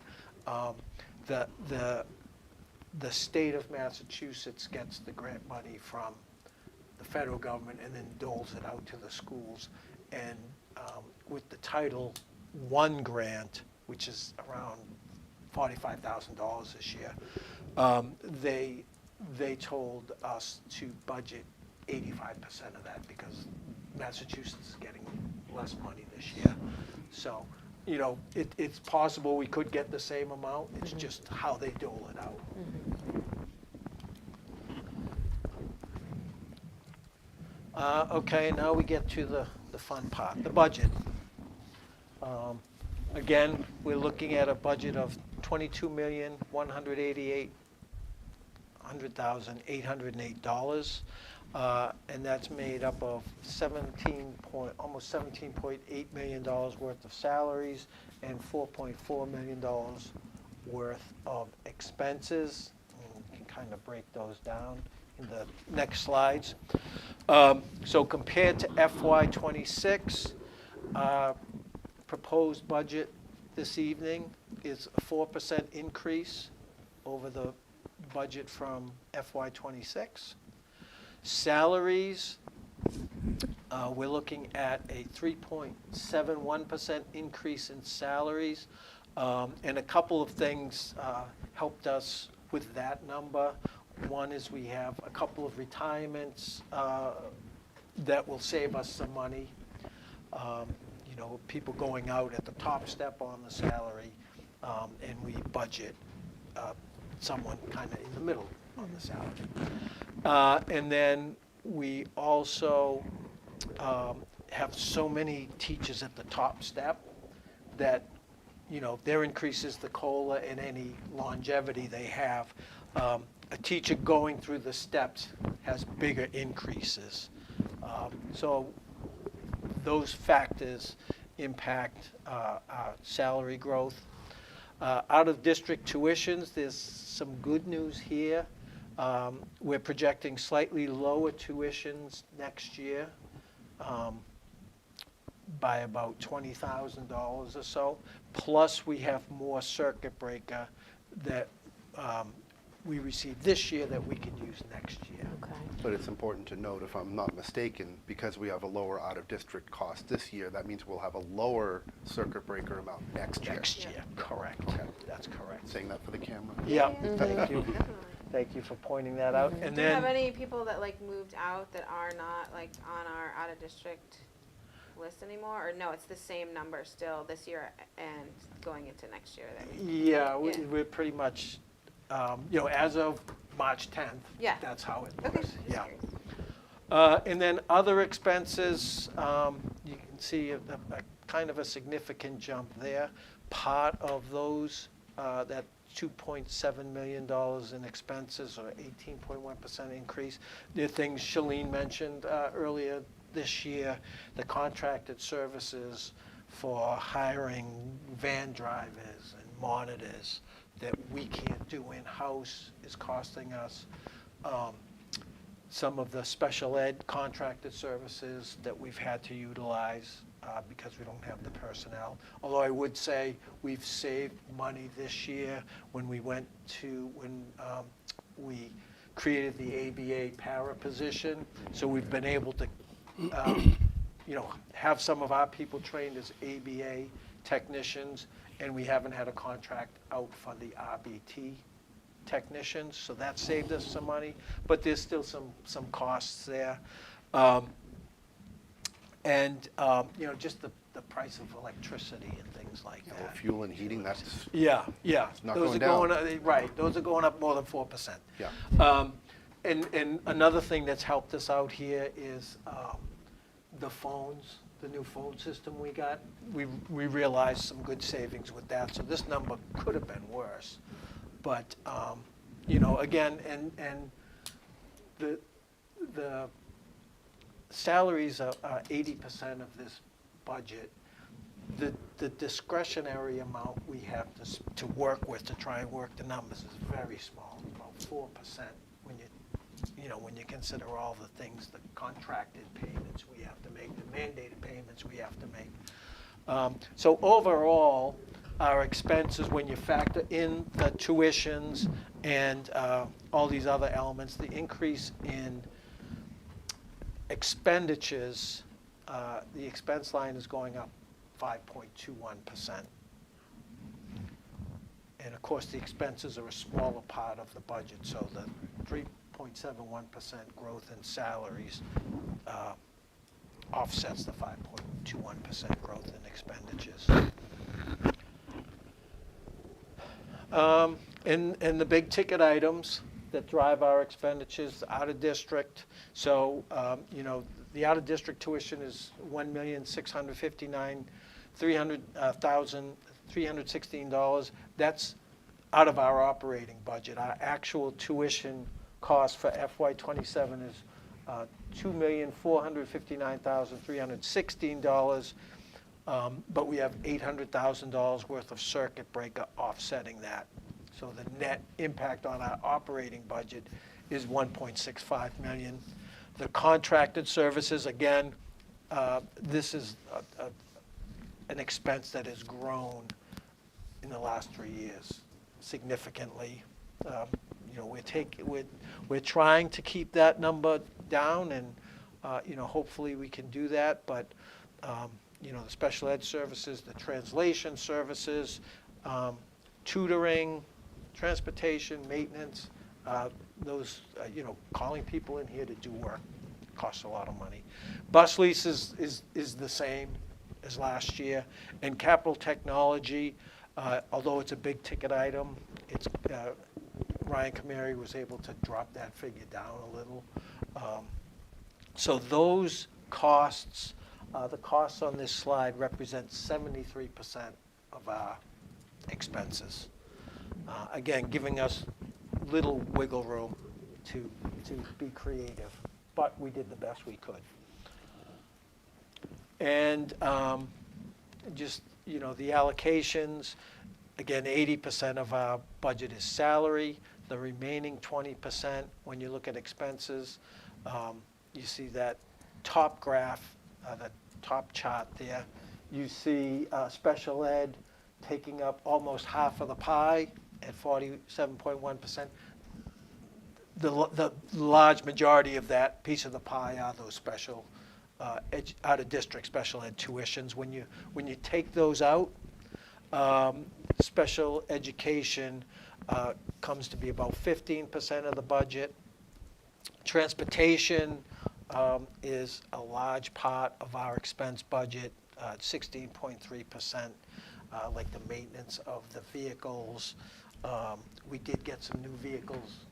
Speaker 3: The state of Massachusetts gets the grant money from the federal government and then doles it out to the schools. And with the Title I grant, which is around $45,000 this year, they told us to budget 85% of that because Massachusetts is getting less money this year. So, it's possible we could get the same amount. It's just how they dole it out. Okay, now we get to the fun part, the budget. Again, we're looking at a budget of $22,188,808, and that's made up of almost $17.8 million worth of salaries and $4.4 million worth of expenses. And we can kind of break those down in the next slides. So compared to FY26, proposed budget this evening is a 4% increase over the budget from FY26. Salaries, we're looking at a 3.71% increase in salaries. And a couple of things helped us with that number. One is we have a couple of retirements that will save us some money. People going out at the top step on the salary, and we budget someone kind of in the middle on the salary. And then we also have so many teachers at the top step that, their increases the COLA and any longevity they have. A teacher going through the steps has bigger increases. So those factors impact our salary growth. Out of district tuitions, there's some good news here. We're projecting slightly lower tuitions next year by about $20,000 or so. Plus, we have more circuit breaker that we received this year that we can use next year.
Speaker 2: Okay.
Speaker 6: But it's important to note, if I'm not mistaken, because we have a lower out-of-district cost this year, that means we'll have a lower circuit breaker amount next year.
Speaker 3: Next year, correct.
Speaker 6: Okay.
Speaker 3: That's correct.
Speaker 6: Saying that for the camera?
Speaker 3: Yeah,
Speaker 7: Yeah,
Speaker 3: thank you.
Speaker 7: definitely.
Speaker 3: Thank you for pointing that out. And
Speaker 7: Do you have
Speaker 3: then,
Speaker 7: any people that moved out that are not on our out of district list anymore? Or no, it's the same number still this year and going into next year that we.
Speaker 3: yeah,
Speaker 7: Yeah.
Speaker 3: we're pretty much, as of March 10th.
Speaker 7: Yeah.
Speaker 3: That's how it
Speaker 7: Okay.
Speaker 3: looks.
Speaker 7: just
Speaker 3: Yeah.
Speaker 7: curious.
Speaker 3: And then other expenses, you can see a kind of a significant jump there. Part of those, that $2.7 million in expenses, or 18.1% increase, the things Shalene mentioned earlier this year, the contracted services for hiring van drivers and monitors that we can't do in-house is costing us. Some of the special ed contracted services that we've had to utilize because we don't have the personnel. Although I would say we've saved money this year when we created the ABA para position. So we've been able to have some of our people trained as ABA technicians, and we haven't had a contract out for the RBT technicians, so that saved us some money, but there's still some costs there. Just the price of electricity and things like
Speaker 6: Well,
Speaker 3: that.
Speaker 6: fuel and heating, that's,
Speaker 3: Yeah.
Speaker 6: not
Speaker 3: Those
Speaker 6: going
Speaker 3: are
Speaker 6: down.
Speaker 3: right, those are going up more than 4%.
Speaker 6: yeah.
Speaker 3: And another thing that's helped us out here is the phones, the new phone system we got. We realized some good savings with that, so this number could have been worse. But, again, and the salaries are 80% of this budget. The discretionary amount we have to work with to try and work the numbers is very small, about 4% when you consider all the things, the contracted payments we have to make, the mandated payments we have to make. So overall, our expenses, when you factor in the tuitions and all these other elements, the increase in expenditures, the expense line is going up 5.21%. And of course, the expenses are a smaller part of the budget, so the 3.71% growth in salaries offsets the 5.21% growth in expenditures. And the big ticket items that drive our expenditures out of district. So, the out of district tuition is $1,659,316. That's out of our operating budget. Our actual tuition cost for FY27 is $2,459,316. But we have $800,000 worth of circuit breaker offsetting that. So the net impact on our operating budget is $1.65 million. The contracted services, again, this is an expense that has grown in the last 3 years significantly. We're trying to keep that number down, and hopefully we can do that. But the special ed services, the translation services, tutoring, transportation, maintenance, those, calling people in here to do work costs a lot of money. Bus leases is the same as last year. And capital technology, although it's a big ticket item, it's Ryan Kamari was able to drop that figure down a little. So those costs, the costs on this slide represent 73% of our expenses. Again, giving us little wiggle room to be creative, but we did the best we could. And the allocations, again, 80% of our budget is salary. The remaining 20%, when you look at expenses, you see that top graph, the top chart there. You see special ed taking up almost half of the pie at 47.1%. The large majority of that piece of the pie are those special out of district special ed tuitions. When you take those out, special education comes to be about 15% of the budget. Transportation is a large part of our expense budget, 16.3%, like the maintenance of the vehicles. We did get some new vehicles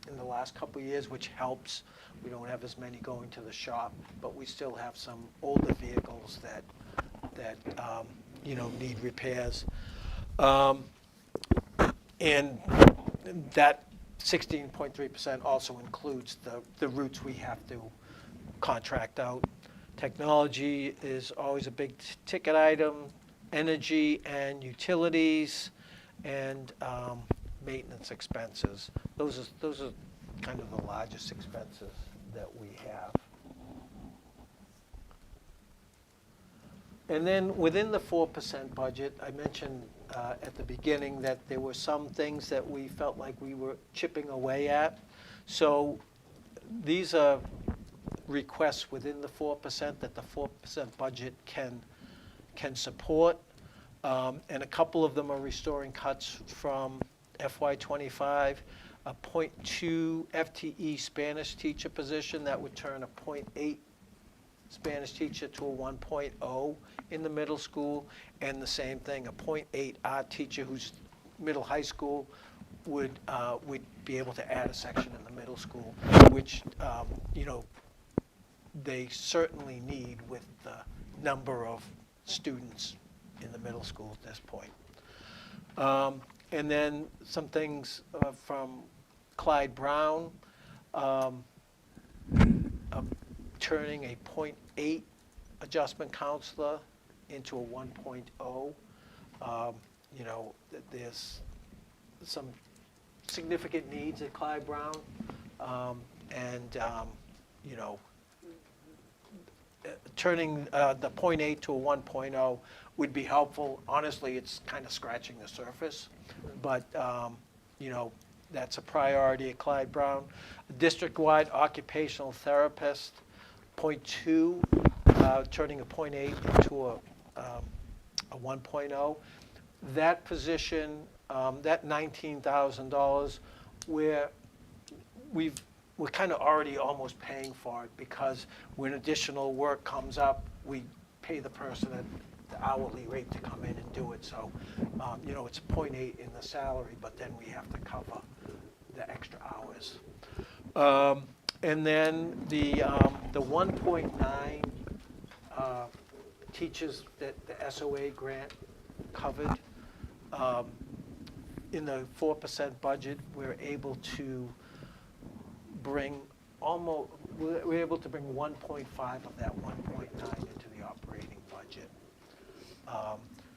Speaker 3: in the last couple of years, which helps. We don't have as many going to the shop, but we still have some older vehicles that that, need repairs. And that 16.3% also includes the routes we have to contract out. Technology is always a big ticket item, energy and utilities, and maintenance expenses. Those are kind of the largest expenses that we have. And then within the 4% budget, I mentioned at the beginning that there were some things that we felt like we were chipping away at. So these are requests within the 4% that the 4% budget can support. And a couple of them are restoring cuts from FY25, a 0.2 FTE Spanish teacher position that would turn a 0.8 Spanish teacher to a 1.0 in the middle school, and the same thing, a 0.8 art teacher who's middle high school would be able to add a section in the middle school, which they certainly need with the number of students in the middle school at this point. And then some things from Clyde Brown, turning a 0.8 adjustment counselor into a 1.0. There's some significant needs at Clyde Brown, turning the 0.8 to a 1.0 would be helpful. Honestly, it's kind of scratching the surface, but that's a priority at Clyde Brown. District-wide occupational therapist, 0.2, turning a 0.8 into a 1.0. That position, that $19,000, we're kind of already almost paying for it, because when additional work comes up, we pay the person at the hourly rate to come in and do it. So, it's 0.8 in the salary, but then we have to cover the extra hours. And then the 1.9 teachers that the SOA grant covered, in the 4% budget, we're able to bring 1.5 of that 1.9 into the operating budget.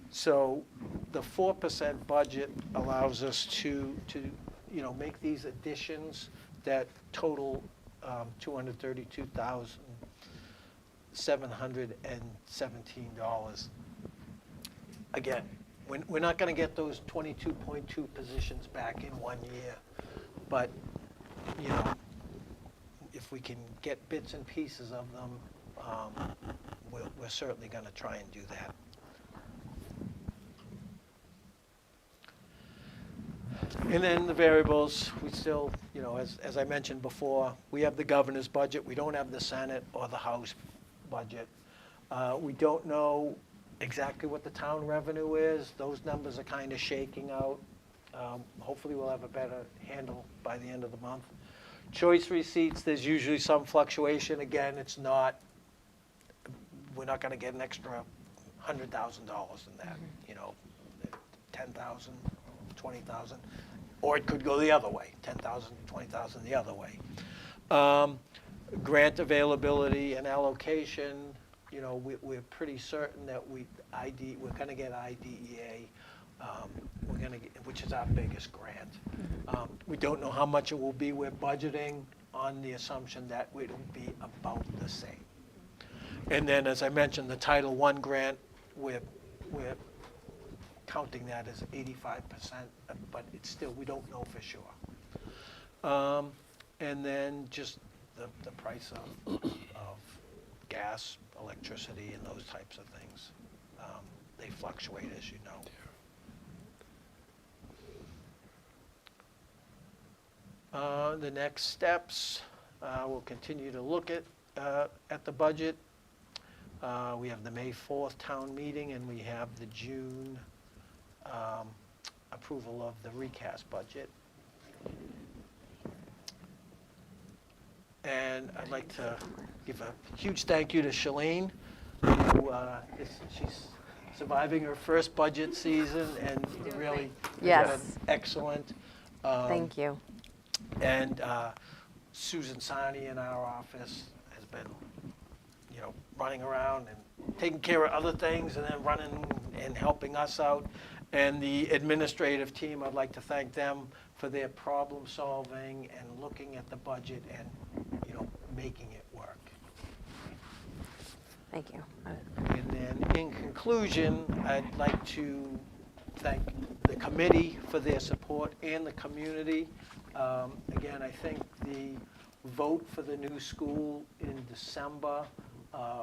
Speaker 3: So the 4% budget allows us to make these additions that total $232,717. Again, we're not going to get those 22.2 positions back in 1 year, but if we can get bits and pieces of them, we're certainly going to try and do that. And then the variables, we still, as I mentioned before, we have the governor's budget. We don't have the Senate or the House budget. We don't know exactly what the town revenue is. Those numbers are kind of shaking out. Hopefully we'll have a better handle by the end of the month. Choice receipts, there's usually some fluctuation. Again, we're not going to get an extra $100,000 in that, 10,000, 20,000, or it could go the other way, 10,000, 20,000 the other way. Grant availability and allocation, we're pretty certain that we're going to get IDEA, which is our biggest grant. We don't know how much it will be. We're budgeting on the assumption that it will be about the same. And then, as I mentioned, the Title I grant, we're counting that as 85%, but it's still, we don't know for sure. And then just the price of gas, electricity, and those types of things. They fluctuate, as you know. The next steps, we'll continue to look at the budget. We have the May 4th town meeting, and we have the June approval of the recast budget. And I'd like to give a huge thank you to Shalene. She's surviving her first budget season and really has
Speaker 2: Yes.
Speaker 3: been excellent.
Speaker 2: Thank you.
Speaker 3: And Susan Sani in our office has been, running around and taking care of other things and then running and helping us out. And the administrative team, I'd like to thank them for their problem solving and looking at the budget and, making it work.
Speaker 2: Thank you.
Speaker 3: And then in conclusion, I'd like to thank the committee for their support and the community. Again, I think the vote for the new school in December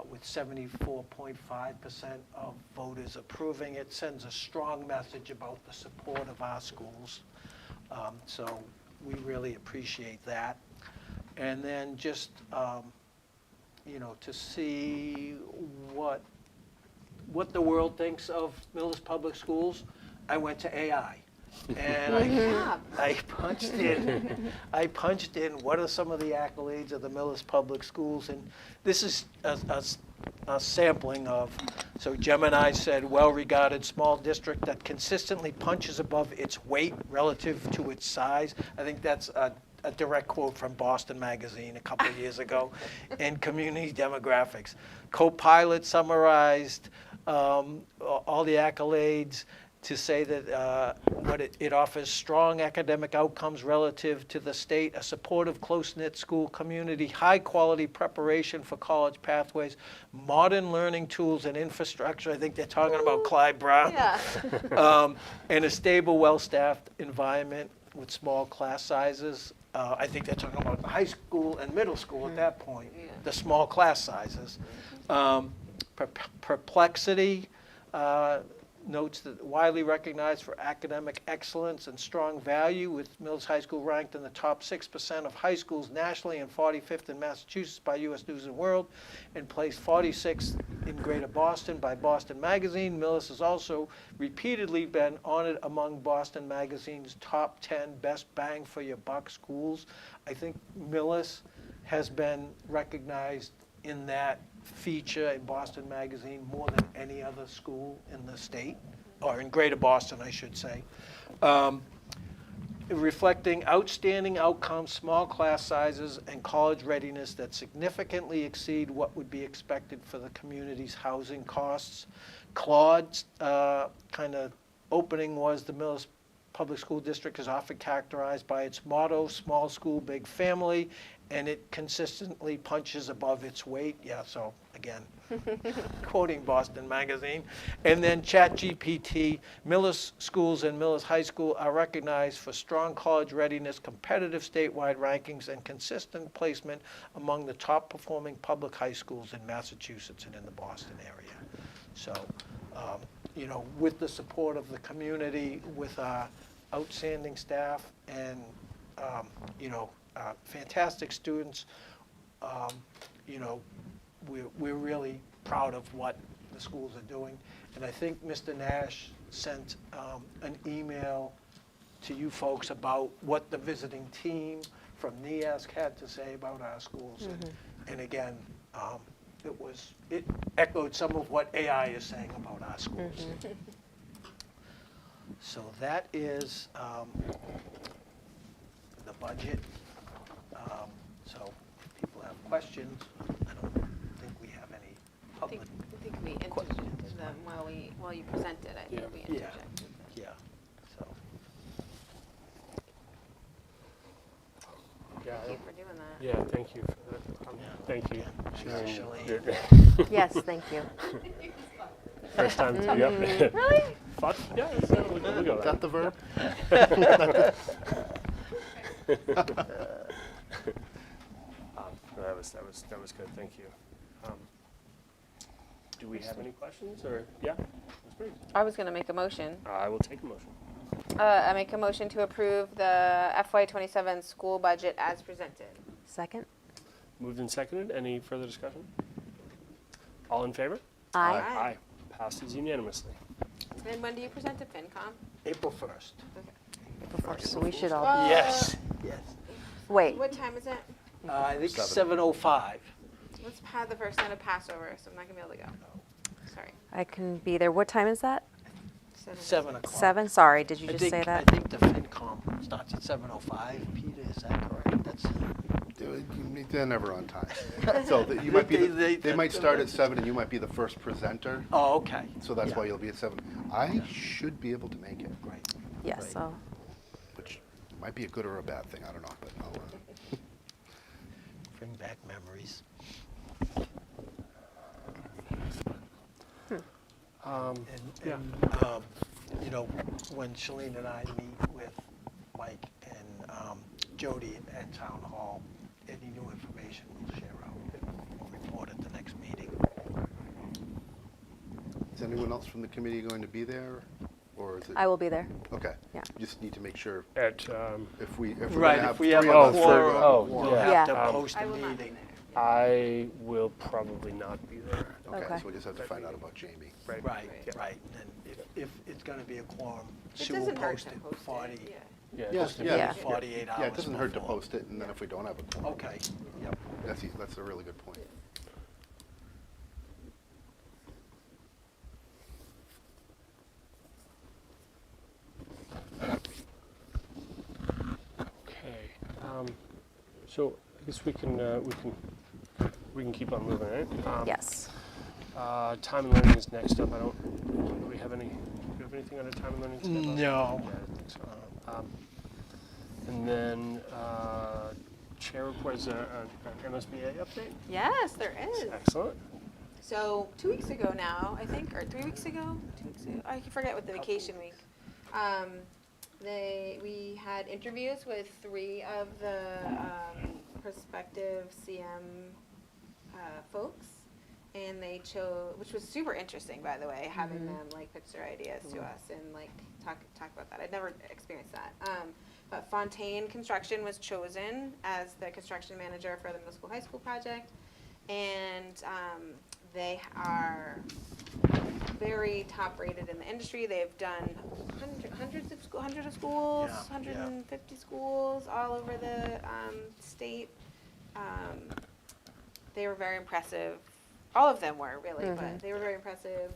Speaker 3: with 74.5% of voters approving it sends a strong message about the support of our schools. So we really appreciate that. And then just, to see what the world thinks of Millis Public Schools, I went to AI. And I punched in what are some of the accolades of the Millis Public Schools, and this is a sampling of, so Gemini said, well-regarded small district that consistently punches above its weight relative to its size. I think that's a direct quote from Boston Magazine a couple of years ago, and community demographics. Co-pilot summarized all the accolades to say that it offers strong academic outcomes relative to the state, a supportive, close-knit school community, high-quality preparation for college pathways, modern learning tools and infrastructure. I think they're talking about Clyde Brown.
Speaker 7: Yeah.
Speaker 3: And a stable, well-staffed environment with small class sizes. I think they're talking about the high school and middle school at that point, the small class sizes. Perplexity notes that widely recognized for academic excellence and strong value, with Millis High School ranked in the top 6% of high schools nationally and 45th in Massachusetts by U.S. News and World, and placed 46th in Greater Boston by Boston Magazine. Millis has also repeatedly been honored among Boston Magazine's top 10 best bang for your buck schools. I think Millis has been recognized in that feature in Boston Magazine more than any other school in the state, or in Greater Boston, I should say. Reflecting outstanding outcomes, small class sizes, and college readiness that significantly exceed what would be expected for the community's housing costs. Claude's kind of opening was the Millis Public School District is often characterized by its motto, small school, big family, and it consistently punches above its weight. Yeah, so again, quoting Boston Magazine. And then ChatGPT, Millis Schools and Millis High School are recognized for strong college readiness, competitive statewide rankings, and consistent placement among the top performing public high schools in Massachusetts and in the Boston area. So, with the support of the community, with our outstanding staff and, fantastic students, we're really proud of what the schools are doing. And I think Mr. Nash sent an email to you folks about what the visiting team from NEASC had to say about our schools. And again, it echoed some of what AI is saying about our schools. So that is the budget. So if people have questions, I don't think we have any
Speaker 7: I
Speaker 3: public.
Speaker 7: think we interjected them while you presented. I think we interjected them.
Speaker 3: Yeah, so.
Speaker 1: Yeah,
Speaker 7: Thank you for doing that.
Speaker 1: yeah, thank you for that. Thank you.
Speaker 3: Shalene.
Speaker 2: Yes, thank you.
Speaker 1: First time, yep.
Speaker 2: Really?
Speaker 1: Fuck, yeah, we'll go
Speaker 6: Is that the verb?
Speaker 1: That was good, thank you. Do we have any questions, or, yeah? That's great.
Speaker 7: I was going to make a motion.
Speaker 1: I will take a motion.
Speaker 7: I make a motion to approve the FY27 school budget as presented.
Speaker 2: Second?
Speaker 1: Moved and seconded, any further discussion? All in favor?
Speaker 2: Aye.
Speaker 1: Aye. Passes unanimously.
Speaker 7: And when do you present to FinCom?
Speaker 3: April 1st.
Speaker 2: Before, so we should all,
Speaker 3: Yes, yes.
Speaker 2: wait,
Speaker 7: What time is it?
Speaker 3: I think
Speaker 6: 7.
Speaker 3: 7:05.
Speaker 7: Let's have the first night of Passover, so I'm not gonna be able to go. Sorry.
Speaker 2: I can be there. What time is that?
Speaker 3: 7 o'clock.
Speaker 2: 7? Sorry, did you
Speaker 3: I
Speaker 2: just
Speaker 3: think-
Speaker 2: say
Speaker 3: I
Speaker 2: that?
Speaker 3: think the FinCom starts at 7:05, Peter, is that correct? That's,
Speaker 6: They're never on time. So you might be,
Speaker 3: They-
Speaker 6: they might start at 7 and you might be the first presenter,
Speaker 3: oh, okay.
Speaker 6: so that's
Speaker 3: Yeah.
Speaker 6: why you'll be at 7. I should be able to make it,
Speaker 3: Great.
Speaker 2: Yes,
Speaker 3: Right.
Speaker 2: so,
Speaker 6: which might be a good or a bad thing, I don't know, but I'll,
Speaker 3: Bring back memories.
Speaker 1: Yeah.
Speaker 3: You know, when Shalene and I meet with Mike and Jody at Town Hall, any new information we'll share out and we'll report at the next meeting.
Speaker 6: is anyone else from the committee going to be there, or is it?
Speaker 2: I will be there.
Speaker 6: Okay.
Speaker 2: Yeah.
Speaker 6: You just need to make sure
Speaker 1: At,
Speaker 6: if we're gonna
Speaker 3: Right,
Speaker 6: have
Speaker 3: if we
Speaker 6: 3
Speaker 3: have
Speaker 6: of
Speaker 3: a
Speaker 6: us,
Speaker 3: quorum,
Speaker 1: oh,
Speaker 3: we'll
Speaker 1: yeah.
Speaker 3: have to
Speaker 2: Yeah.
Speaker 3: post
Speaker 7: I
Speaker 3: a
Speaker 7: will not be
Speaker 3: meeting.
Speaker 7: there.
Speaker 1: I will probably not be there.
Speaker 6: Okay,
Speaker 2: Okay.
Speaker 6: so we just have to find out about Jamie.
Speaker 3: Right,
Speaker 7: Right.
Speaker 3: right. And if it's gonna be a quorum,
Speaker 7: It
Speaker 3: Sue will
Speaker 7: doesn't hurt
Speaker 3: post
Speaker 7: to
Speaker 3: it
Speaker 7: post
Speaker 3: 40,
Speaker 7: it, yeah.
Speaker 1: Yeah,
Speaker 6: Yeah,
Speaker 1: just-
Speaker 6: yeah.
Speaker 2: Yeah.
Speaker 3: 48 hours
Speaker 6: Yeah, it doesn't hurt to
Speaker 3: before.
Speaker 6: post it, and then if we don't have a quorum.
Speaker 3: Okay, yep.
Speaker 6: That's a really good point.
Speaker 1: Okay, so I guess we can keep on moving, right?
Speaker 2: Yes.
Speaker 1: Time and learning is next up. Do we have anything under time and learning today? Bob?
Speaker 3: No.
Speaker 1: Yeah, I didn't think so. And then, chair report is an MSBA update?
Speaker 7: Yes, there is.
Speaker 1: Excellent.
Speaker 7: So 2 weeks ago now, I think, or 3 weeks ago, 2 weeks ago, I forget what the vacation week. We had interviews with 3 of the prospective CM folks, and they chose, which was super interesting, by the way, having them like pitch their ideas to us and like talk about that. I'd never experienced that. But Fontaine Construction was chosen as the construction manager for the middle school high school project, and they are very top rated in the industry. They've done hundreds of schools,
Speaker 3: Yeah,
Speaker 7: 150 schools all over the state. They were very impressive. All of them were really, but they were very impressive.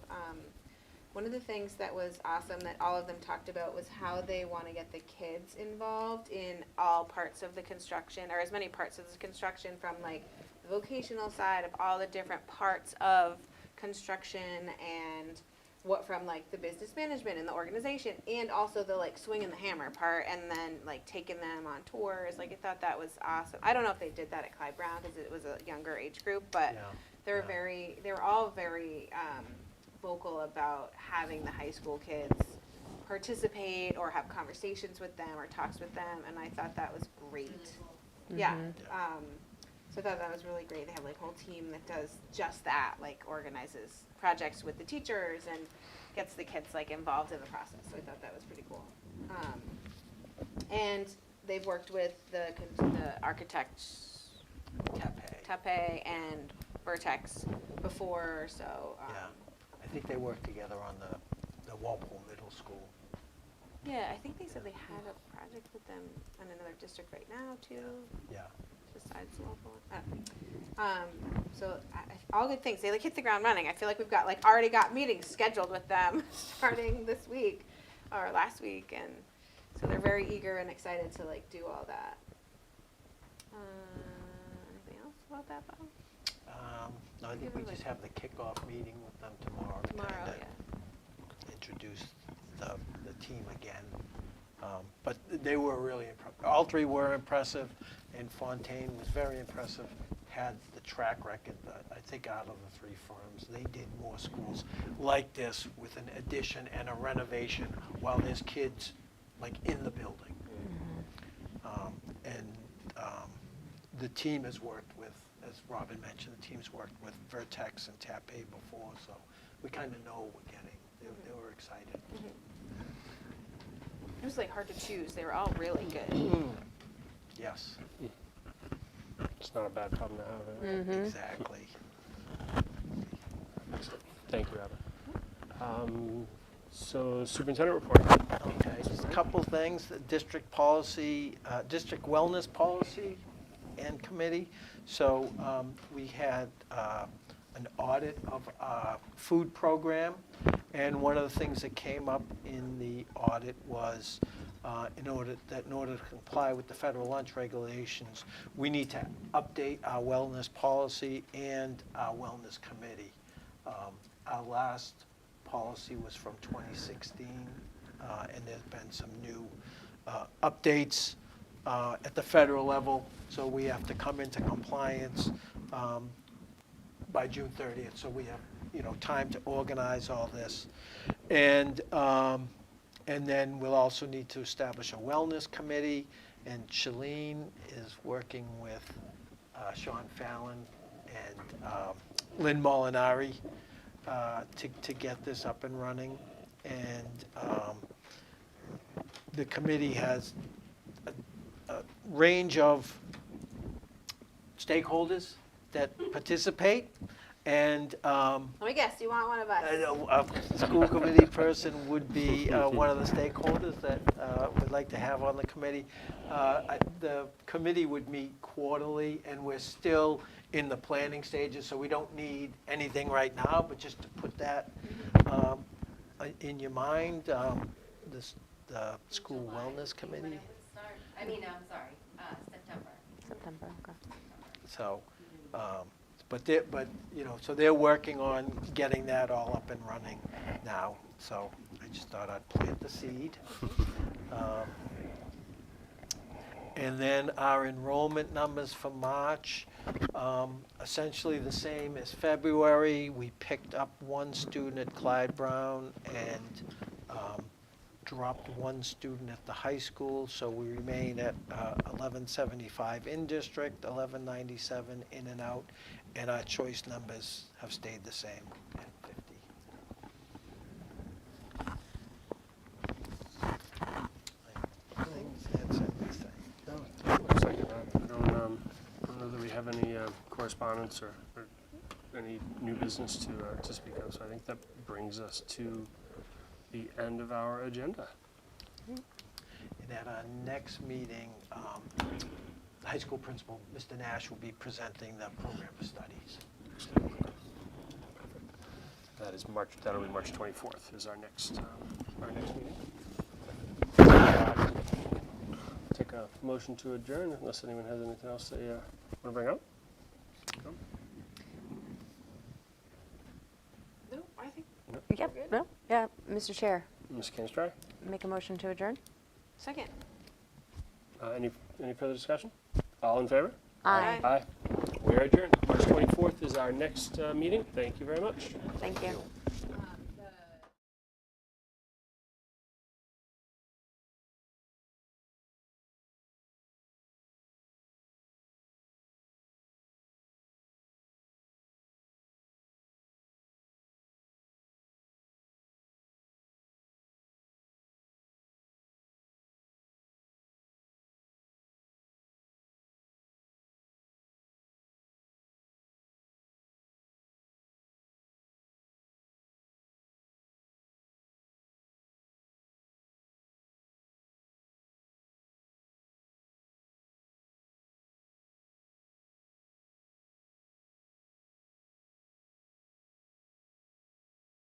Speaker 7: One of the things that was awesome that all of them talked about was how they want to get the kids involved in all parts of the construction, or as many parts of the construction, from like the vocational side of all the different parts of construction, and what from like the business management and the organization, and also the like swinging the hammer part, and then like taking them on tours. Like I thought that was awesome. I don't know if they did that at Clyde Brown because it was a younger age group, but
Speaker 3: Yeah.
Speaker 7: they were all very vocal about having the high school kids participate or have conversations with them or talks with them, and I thought that was great. Yeah. So I thought that was really great. They have like a whole team that does just that, like organizes projects with the teachers and gets the kids like involved in the process. So I thought that was pretty cool. And they've worked with the architects, Tape and Vertex before, so.
Speaker 3: Yeah. I think they work together on the Walpole Middle School.
Speaker 7: Yeah, I think they said they had a project with them in another district right now too,
Speaker 3: Yeah.
Speaker 7: besides Walpole. So all good things. They like hit the ground running. I feel like we've got like already got meetings scheduled with them starting this week or last week, and so they're very eager and excited to like do all that. Anything else about that, Bob?
Speaker 3: No, I think we just have the kickoff meeting with them tomorrow to
Speaker 7: Tomorrow,
Speaker 3: kinda
Speaker 7: yeah.
Speaker 3: introduce the team again. But they were really impressive. All 3 were impressive, and Fontaine was very impressive. Had the track record, I think out of the 3 firms, they did more schools like this with an addition and a renovation while there's kids like in the building. The team has worked with, as Robin mentioned, the team's worked with Vertex and Tape before, so we kind of know what we're getting. They were excited.
Speaker 7: It was like hard to choose. They were all really good.
Speaker 3: Yes,
Speaker 1: It's not a bad problem to have. Right?
Speaker 3: exactly.
Speaker 1: Thank you, Robin. So superintendent report.
Speaker 3: Okay, just a couple things. The district policy, district wellness policy and committee. So we had an audit of our food program, and one of the things that came up in the audit was in order to comply with the federal lunch regulations, we need to update our wellness policy and our wellness committee. Our last policy was from 2016, and there's been some new updates at the federal level, so we have to come into compliance by June 30th, so we have, time to organize all this. And then we'll also need to establish a wellness committee, and Shalene is working with Sean Fallon and Lynn Molinari to get this up and running. And the committee has a range of stakeholders that participate, and
Speaker 7: Let me guess, you want one of us?
Speaker 3: a school committee person would be one of the stakeholders that we'd like to have on the committee. The committee would meet quarterly, and we're still in the planning stages, so we don't need anything right now, but just to put that in your mind, the school wellness committee.
Speaker 2: September, okay.
Speaker 3: So, so they're working on getting that all up and running now. So I just thought I'd plant the seed. And then our enrollment numbers for March, essentially the same as February. We picked up one student at Clyde Brown and dropped one student at the high school, so we remain at 1175 in district, 1197 in and out, and our choice numbers have stayed the same at 50. I think that's everything.
Speaker 1: Looks like it. I don't know that we have any correspondence or any new business to speak of, so I think that brings us to the end of our agenda.
Speaker 3: And at our next meeting, the high school principal, Mr. Nash, will be presenting the program of studies.
Speaker 1: That'll be March 24th is our next meeting. Take a motion to adjourn unless anyone has anything else they want to bring up. No?
Speaker 7: No, I think.
Speaker 2: Yep, no, yeah, Mr. Chair,
Speaker 1: Ms. Canistry?
Speaker 2: make a motion to adjourn?
Speaker 7: Second.
Speaker 1: Any further discussion? All in favor?
Speaker 2: Aye.
Speaker 1: Aye. We are adjourned. March 24th is our next meeting. Thank you very much.
Speaker 2: Thank you.